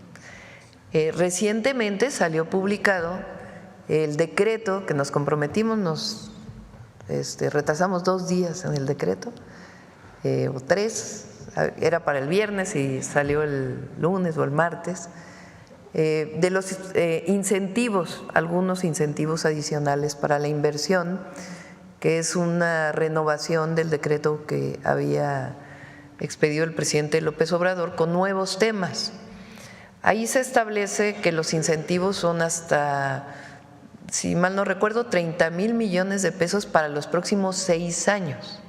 [SPEAKER 3] Recientemente salió publicado el decreto que nos comprometimos, nos retrasamos 2 días en el decreto, o 3, era para el viernes y salió el lunes o el martes, de los incentivos, algunos incentivos adicionales para la inversión, que es una renovación del decreto que había expedido el presidente López Obrador con nuevos temas. Ahí se establece que los incentivos son hasta, si mal no recuerdo, 30,000 millones de pesos para los próximos 6 años.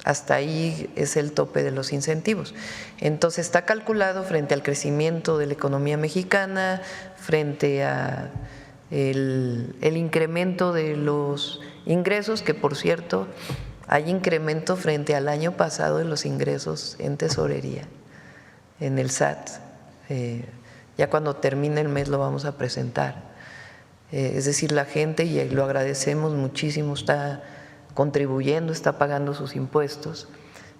[SPEAKER 3] Hasta ahí es el tope de los incentivos. Entonces está calculado frente al crecimiento de la economía mexicana, frente a el incremento de los ingresos, que por cierto hay incremento frente al año pasado de los ingresos en tesorería, en el SAT. Ya cuando termine el mes lo vamos a presentar. Es decir, la gente, y lo agradecemos muchísimo, está contribuyendo, está pagando sus impuestos.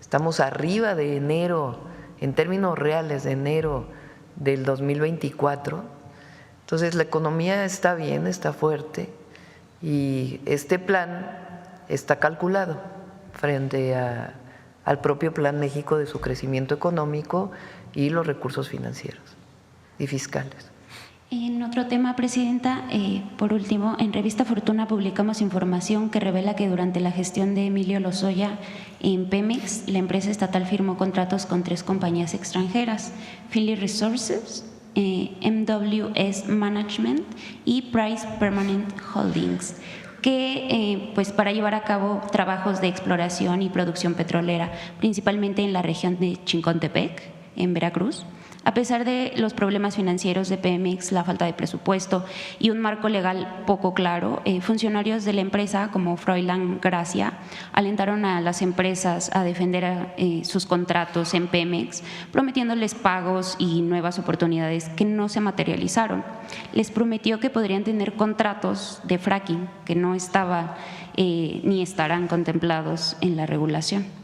[SPEAKER 3] Estamos arriba de enero, en términos reales, de enero del 2024. Entonces la economía está bien, está fuerte, y este plan está calculado frente al propio Plan México de su crecimiento económico y los recursos financieros y fiscales.
[SPEAKER 7] En otro tema, Presidenta, por último, en Revista Fortuna publicamos información que revela que durante la gestión de Emilio Lozoya en Pemex, la empresa estatal firmó contratos con 3 compañías extranjeras: Philly Resources, MWS Management y Price Permanent Holdings, que pues para llevar a cabo trabajos de exploración y producción petrolera, principalmente en la región de Chincontepec, en Veracruz. A pesar de los problemas financieros de Pemex, la falta de presupuesto y un marco legal poco claro, funcionarios de la empresa como Froilán Gracia alentaron a las empresas a defender sus contratos en Pemex, prometiéndoles pagos y nuevas oportunidades que no se materializaron. Les prometió que podrían tener contratos de fracking que no estaban ni estarán contemplados en la regulación.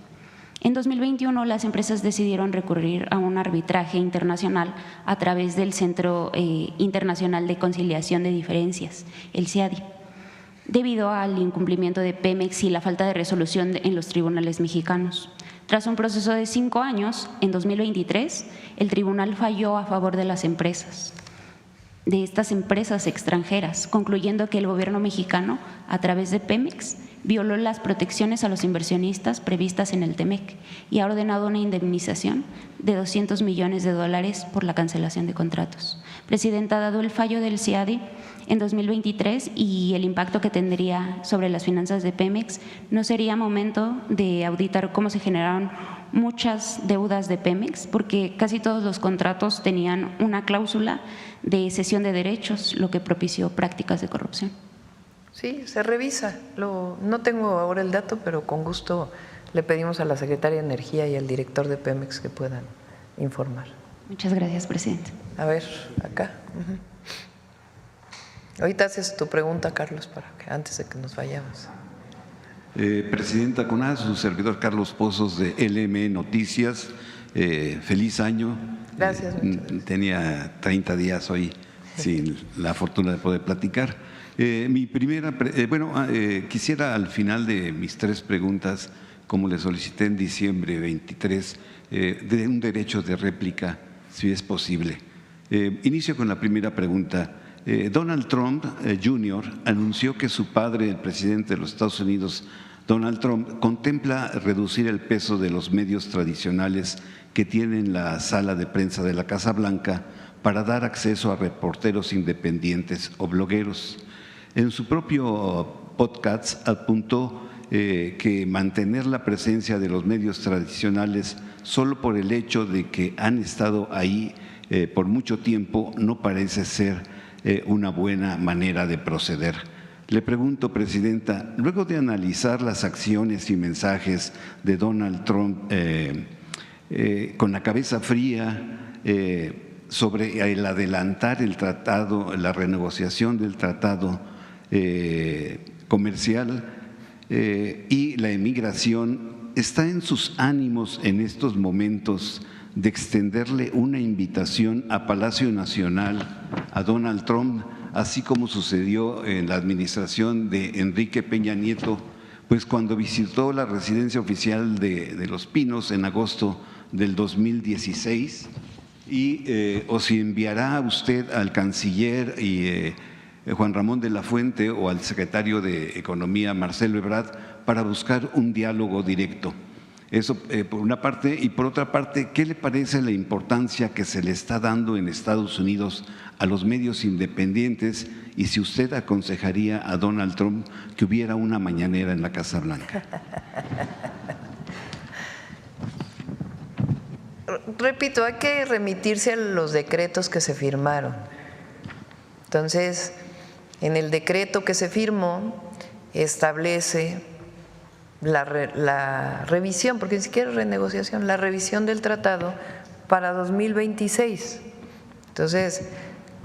[SPEAKER 7] En 2021, las empresas decidieron recurrir a un arbitraje internacional a través del Centro Internacional de Conciliación de Diferencias, el CIADI, debido al incumplimiento de Pemex y la falta de resolución en los tribunales mexicanos. Tras un proceso de 5 años, en 2023, el tribunal falló a favor de las empresas, de estas empresas extranjeras, concluyendo que el gobierno mexicano, a través de Pemex, violó las protecciones a los inversionistas previstas en el TEMEC y ha ordenado una indemnización de $200 millones por la cancelación de contratos. Presidenta, dado el fallo del CIADI en 2023 y el impacto que tendría sobre las finanzas de Pemex, ¿no sería momento de auditar cómo se generaron muchas deudas de Pemex? Porque casi todos los contratos tenían una cláusula de cesión de derechos, lo que propició prácticas de corrupción.
[SPEAKER 3] Sí, se revisa. No tengo ahora el dato, pero con gusto le pedimos a la Secretaria de Energía y al director de Pemex que puedan informar.
[SPEAKER 7] Muchas gracias, Presidente.
[SPEAKER 3] A ver, acá. Ahorita haces tu pregunta, Carlos, antes de que nos vayamos.
[SPEAKER 8] Presidenta CONAS, su servidor Carlos Pozos de LM Noticias. Feliz año.
[SPEAKER 3] Gracias.
[SPEAKER 8] Tenía 30 días hoy sin la fortuna de poder platicar. Mi primera, quisiera al final de mis 3 preguntas, como le solicité en diciembre 23, de un derecho de réplica, si es posible. Inicio con la primera pregunta. Donald Trump Jr. anunció que su padre, el presidente de los Estados Unidos, Donald Trump, contempla reducir el peso de los medios tradicionales que tienen la sala de prensa de la Casa Blanca para dar acceso a reporteros independientes o blogueros. En su propio podcast apuntó que mantener la presencia de los medios tradicionales solo por el hecho de que han estado ahí por mucho tiempo no parece ser una buena manera de proceder. Le pregunto, Presidenta, luego de analizar las acciones y mensajes de Donald Trump con la cabeza fría sobre el adelantar el tratado, la renegociación del tratado comercial, y la emigración, ¿está en sus ánimos en estos momentos de extenderle una invitación a Palacio Nacional a Donald Trump, así como sucedió en la administración de Enrique Peña Nieto, pues cuando visitó la residencia oficial de Los Pinos en agosto del 2016? O si enviará a usted al canciller Juan Ramón de la Fuente o al secretario de Economía Marcelo Ebrard para buscar un diálogo directo. Eso por una parte, y por otra parte, ¿qué le parece la importancia que se le está dando en Estados Unidos a los medios independientes y si usted aconsejaría a Donald Trump que hubiera una mañanera en la Casa Blanca?
[SPEAKER 3] Repito, hay que remitirse a los decretos que se firmaron. Entonces, en el decreto que se firmó establece la revisión, porque ni siquiera es renegociación, la revisión del tratado para 2026. Entonces,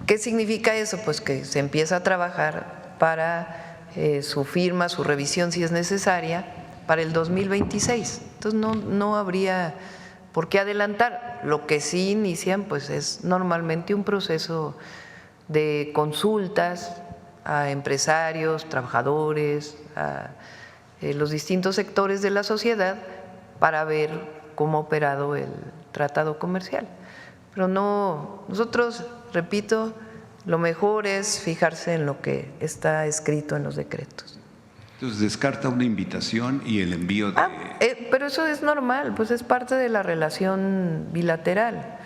[SPEAKER 3] ¿qué significa eso? Pues que se empieza a trabajar para su firma, su revisión si es necesaria, para el 2026. Entonces, no habría por qué adelantar. Lo que sí inician pues es normalmente un proceso de consultas a empresarios, trabajadores, a los distintos sectores de la sociedad para ver cómo ha operado el tratado comercial. Pero no, nosotros, repito, lo mejor es fijarse en lo que está escrito en los decretos.
[SPEAKER 8] Entonces descarta una invitación y el envío de…
[SPEAKER 3] pero eso es normal, pues es parte de la relación bilateral.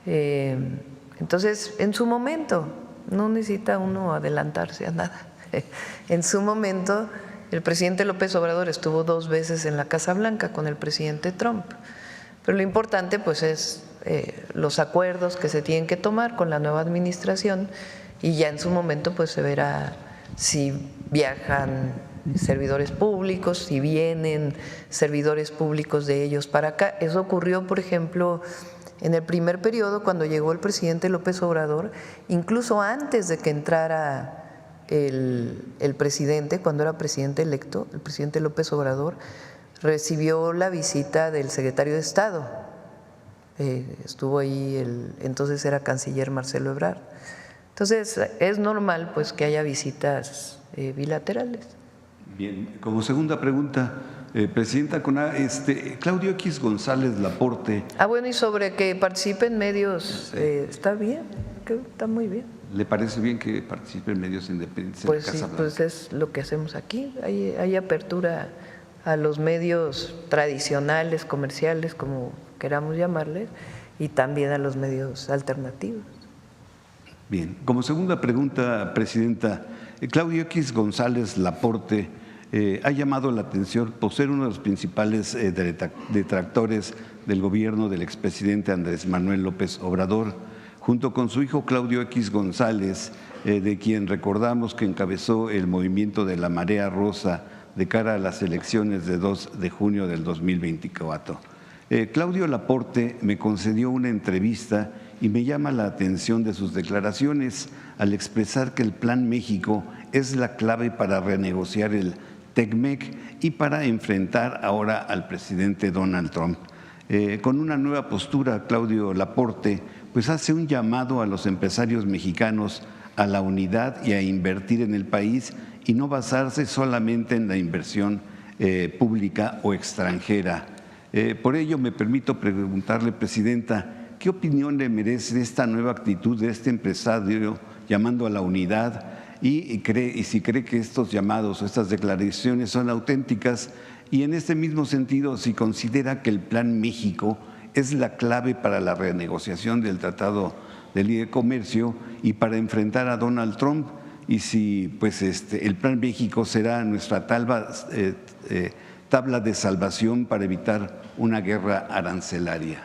[SPEAKER 3] Entonces, en su momento, no necesita uno adelantarse a nada. En su momento, el presidente López Obrador estuvo 2 veces en la Casa Blanca con el presidente Trump. Pero lo importante pues es los acuerdos que se tienen que tomar con la nueva administración y ya en su momento pues se verá si viajan servidores públicos, si vienen servidores públicos de ellos para acá. Eso ocurrió, por ejemplo, en el primer periodo cuando llegó el presidente López Obrador, incluso antes de que entrara el presidente, cuando era presidente electo, el presidente López Obrador recibió la visita del secretario de Estado. Estuvo ahí entonces era canciller Marcelo Ebrard. Entonces es normal pues que haya visitas bilaterales.
[SPEAKER 8] Bien, como segunda pregunta, Presidenta CONA, Claudio X González Laporte.
[SPEAKER 3] Bueno, y sobre que participen medios, está bien, está muy bien.
[SPEAKER 8] ¿Le parece bien que participen medios independientes?
[SPEAKER 3] Pues
[SPEAKER 8] en la Casa
[SPEAKER 3] sí,
[SPEAKER 8] Blanca?
[SPEAKER 3] pues es lo que hacemos aquí, hay apertura a los medios tradicionales, comerciales, como queramos llamarles, y también a los medios alternativos.
[SPEAKER 8] Bien, como segunda pregunta, Presidenta, Claudio X González Laporte ha llamado la atención por ser uno de los principales detractores del gobierno del expresidente Andrés Manuel López Obrador, junto con su hijo Claudio X González, de quien recordamos que encabezó el movimiento de la Marea Rosa de cara a las elecciones de 2 de junio del 2024. Claudio Laporte me concedió una entrevista y me llama la atención de sus declaraciones al expresar que el Plan México es la clave para renegociar el TECMEC y para enfrentar ahora al presidente Donald Trump. Con una nueva postura, Claudio Laporte pues hace un llamado a los empresarios mexicanos a la unidad y a invertir en el país y no basarse solamente en la inversión pública o extranjera. Por ello me permito preguntarle, Presidenta, ¿qué opinión le merece esta nueva actitud de este empresario llamando a la unidad y si cree que estos llamados o estas declaraciones son auténticas? Y en este mismo sentido, si considera que el Plan México es la clave para la renegociación del Tratado de Libre Comercio y para enfrentar a Donald Trump, y si pues el Plan México será nuestra tabla de salvación para evitar una guerra arancelaria.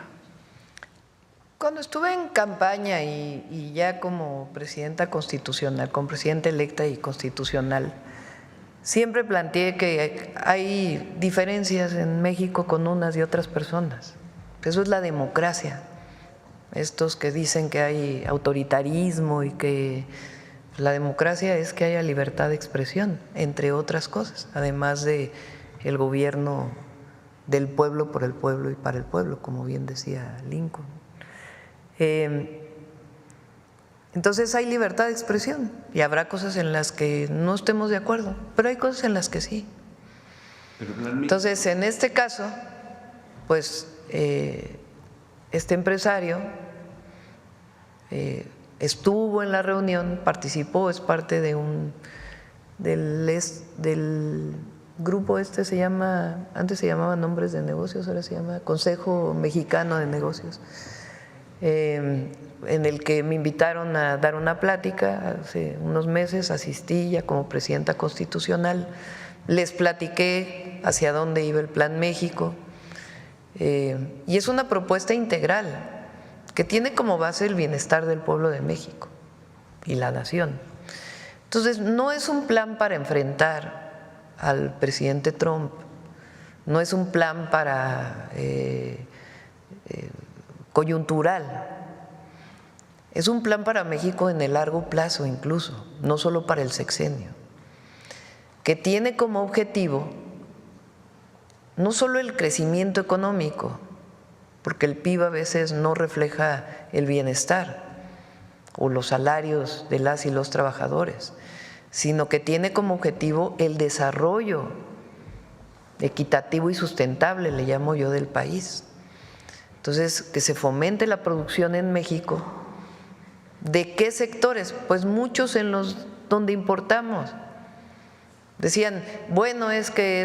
[SPEAKER 3] Cuando estuve en campaña y ya como presidenta constitucional, como presidenta electa y constitucional, siempre planteé que hay diferencias en México con unas y otras personas. Eso es la democracia. Estos que dicen que hay autoritarismo y que La democracia es que haya libertad de expresión, entre otras cosas, además de el gobierno del pueblo, por el pueblo y para el pueblo, como bien decía Lincoln. Entonces hay libertad de expresión y habrá cosas en las que no estemos de acuerdo, pero hay cosas en las que sí. Entonces, en este caso, pues este empresario estuvo en la reunión, participó, es parte de del grupo se llama, antes se llamaba Nombres de Negocios, ahora se llama Consejo Mexicano de Negocios, en el que me invitaron a dar una plática hace unos meses, asistí ya como presidenta constitucional, les platiqué hacia dónde iba el Plan México, y es una propuesta integral que tiene como base el bienestar del pueblo de México y la nación. Entonces, no es un plan para enfrentar al presidente Trump, no es un plan para coyuntural, es un plan para México en el largo plazo incluso, no solo para el sexenio, que tiene como objetivo no solo el crecimiento económico, porque el PIB a veces no refleja el bienestar o los salarios de las y los trabajadores, sino que tiene como objetivo el desarrollo equitativo y sustentable, le llamo yo, del país. Entonces, que se fomente la producción en México. ¿De qué sectores? Pues muchos en los donde importamos. Decían, bueno, es que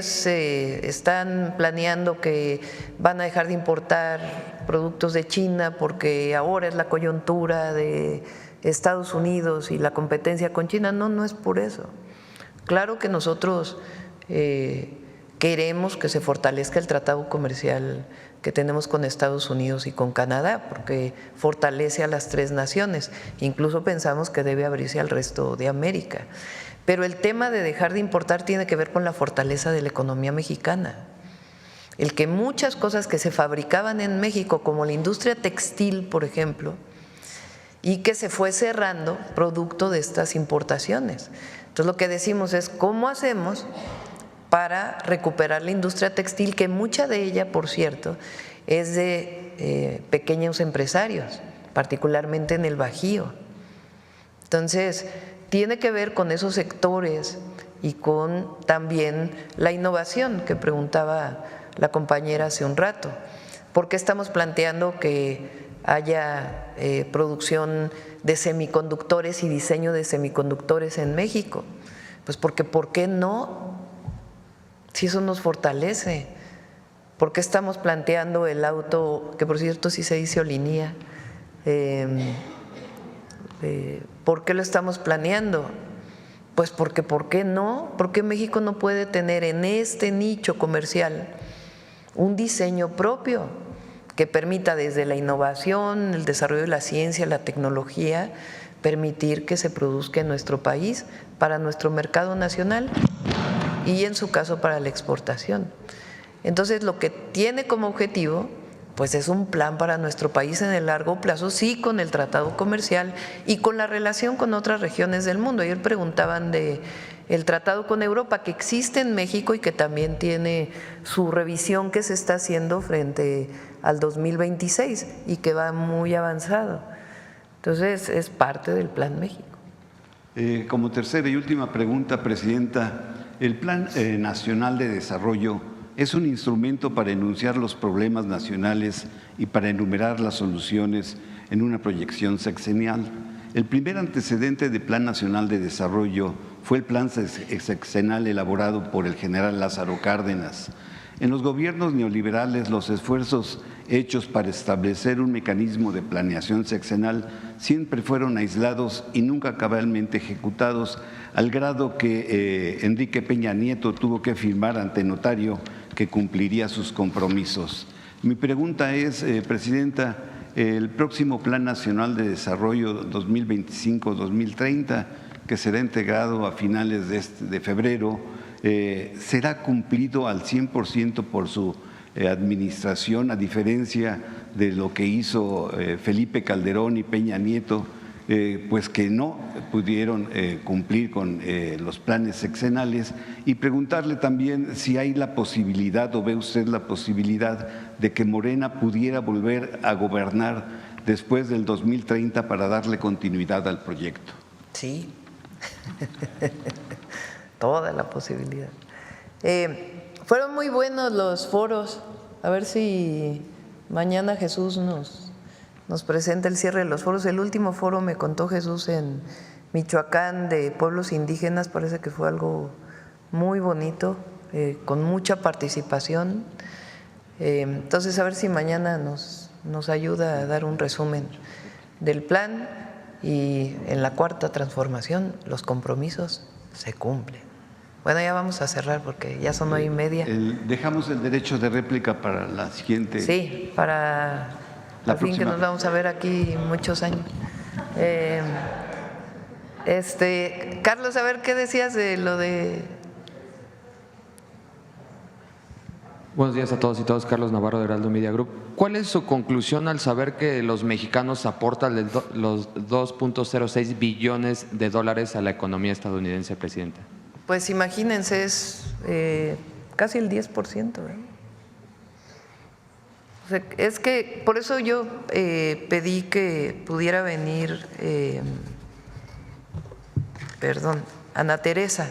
[SPEAKER 3] están planeando que van a dejar de importar productos de China porque ahora es la coyuntura de Estados Unidos y la competencia con China. No, no es por eso. Claro que nosotros queremos que se fortalezca el tratado comercial que tenemos con Estados Unidos y con Canadá, porque fortalece a las tres naciones. Incluso pensamos que debe abrirse al resto de América. Pero el tema de dejar de importar tiene que ver con la fortaleza de la economía mexicana. El que muchas cosas que se fabricaban en México, como la industria textil, por ejemplo, y que se fue cerrando producto de estas importaciones. Entonces, lo que decimos es, ¿cómo hacemos para recuperar la industria textil, que mucha de ella, por cierto, es de pequeños empresarios, particularmente en el Bajío? Entonces, tiene que ver con esos sectores y con también la innovación que preguntaba la compañera hace un rato. ¿Por qué estamos planteando que haya producción de semiconductores y diseño de semiconductores en México? Pues porque ¿por qué no? Si eso nos fortalece. ¿Por qué estamos planteando el auto, que por cierto sí se dice Olinía? ¿Por qué lo estamos planeando? Pues porque ¿por qué no? ¿Por qué México no puede tener en este nicho comercial un diseño propio que permita desde la innovación, el desarrollo de la ciencia, la tecnología, permitir que se produzca en nuestro país para nuestro mercado nacional y en su caso para la exportación? Entonces, lo que tiene como objetivo pues es un plan para nuestro país en el largo plazo, sí, con el tratado comercial y con la relación con otras regiones del mundo. Ayer preguntaban de el tratado con Europa, que existe en México y que también tiene su revisión que se está haciendo frente al 2026 y que va muy avanzado. Entonces, es parte del Plan México.
[SPEAKER 8] Como tercera y última pregunta, Presidenta, el Plan Nacional de Desarrollo es un instrumento para enunciar los problemas nacionales y para enumerar las soluciones en una proyección sexenial. El primer antecedente del Plan Nacional de Desarrollo fue el plan sexenal elaborado por el general Lázaro Cárdenas. En los gobiernos neoliberales, los esfuerzos hechos para establecer un mecanismo de planeación sexenal siempre fueron aislados y nunca cabalmente ejecutados, al grado que Enrique Peña Nieto tuvo que firmar ante notario que cumpliría sus compromisos. Mi pregunta es, Presidenta, el próximo Plan Nacional de Desarrollo 2025-2030, que será integrado a finales de febrero, ¿será cumplido al 100% por su administración, a diferencia de lo que hizo Felipe Calderón y Peña Nieto, pues que no pudieron cumplir con los planes sexenales, y preguntarle también si hay la posibilidad o ve usted la posibilidad de que Morena pudiera volver a gobernar después del 2030 para darle continuidad al proyecto.
[SPEAKER 3] Sí, toda la posibilidad. Fueron muy buenos los foros, a ver si mañana Jesús nos presenta el cierre de los foros. El último foro me contó Jesús en Michoacán de pueblos indígenas, parece que fue algo muy bonito, con mucha participación. Entonces, a ver si mañana nos ayuda a dar un resumen del plan, y en la cuarta transformación los compromisos se cumplen. Bueno, ya vamos a cerrar porque ya son 9:30.
[SPEAKER 8] Dejamos el derecho de réplica para la siguiente.
[SPEAKER 3] Sí, para al fin que nos vamos a ver aquí muchos años. Carlos, a ver, ¿qué decías de lo de...?
[SPEAKER 9] Buenos días a todos y todas, Carlos Navarro de Heraldo Media Group. ¿Cuál es su conclusión al saber que los mexicanos aportan los 2.06 billones de dólares a la economía estadounidense, Presidenta?
[SPEAKER 3] Pues imagínense, es casi el 10%. O sea, es que por eso yo pedí que pudiera venir, Ana Teresa,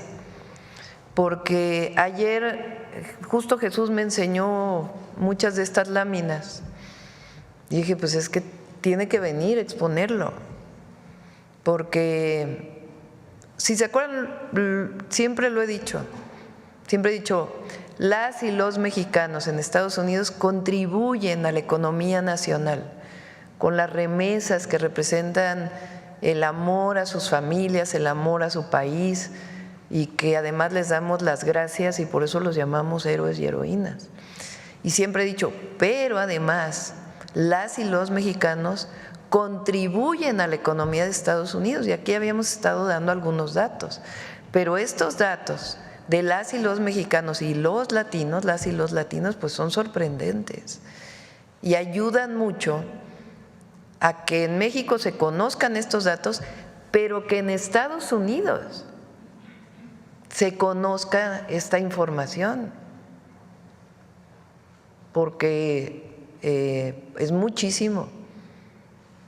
[SPEAKER 3] porque ayer justo Jesús me enseñó muchas de estas láminas y dije, pues es que tiene que venir a exponerlo, porque si se acuerdan, siempre lo he dicho, las y los mexicanos en Estados Unidos contribuyen a la economía nacional con las remesas que representan el amor a sus familias, el amor a su país, y que además les damos las gracias y por eso los llamamos héroes y heroínas. Y siempre he dicho, pero además las y los mexicanos contribuyen a la economía de Estados Unidos, y aquí habíamos estado dando algunos datos, pero estos datos de las y los mexicanos y los latinos, las y los latinos, pues son sorprendentes y ayudan mucho a que en México se conozcan estos datos, pero que en Estados Unidos se conozca esta información, porque es muchísimo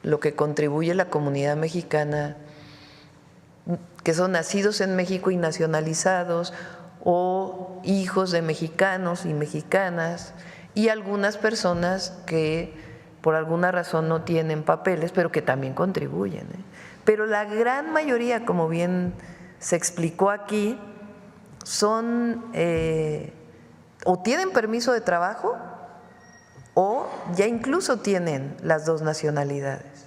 [SPEAKER 3] lo que contribuye la comunidad mexicana, que son nacidos en México y nacionalizados, o hijos de mexicanos y mexicanas, y algunas personas que por alguna razón no tienen papeles, pero que también contribuyen. Pero la gran mayoría, como bien se explicó aquí, son o tienen permiso de trabajo o ya incluso tienen las dos nacionalidades.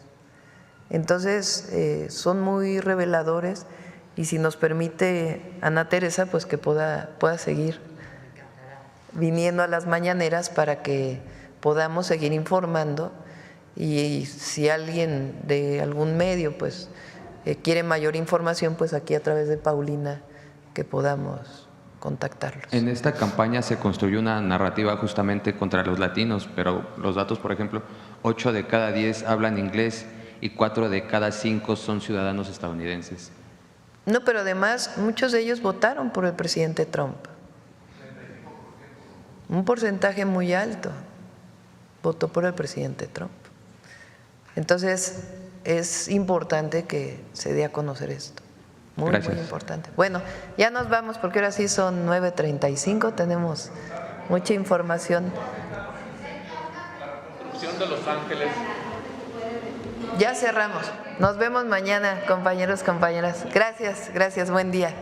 [SPEAKER 3] Entonces son muy reveladores, y si nos permite Ana Teresa, pues que pueda seguir viniendo a las mañaneras para que podamos seguir informando, y si alguien de algún medio pues quiere mayor información, pues aquí a través de Paulina que podamos contactarlos.
[SPEAKER 9] En esta campaña se construyó una narrativa justamente contra los latinos, pero los datos, por ejemplo, 8 de cada 10 hablan inglés y 4 de cada 5 son ciudadanos estadounidenses.
[SPEAKER 3] No, pero además muchos de ellos votaron por el presidente Trump. Un porcentaje muy alto votó por el presidente Trump. Entonces es importante que se dé a conocer esto. Muy importante. Bueno, ya nos vamos porque ahora sí son 9:35, tenemos mucha información.
[SPEAKER 10] La reconstrucción de Los Ángeles.
[SPEAKER 3] Ya cerramos. Nos vemos mañana, compañeros, compañeras. Gracias, buen día.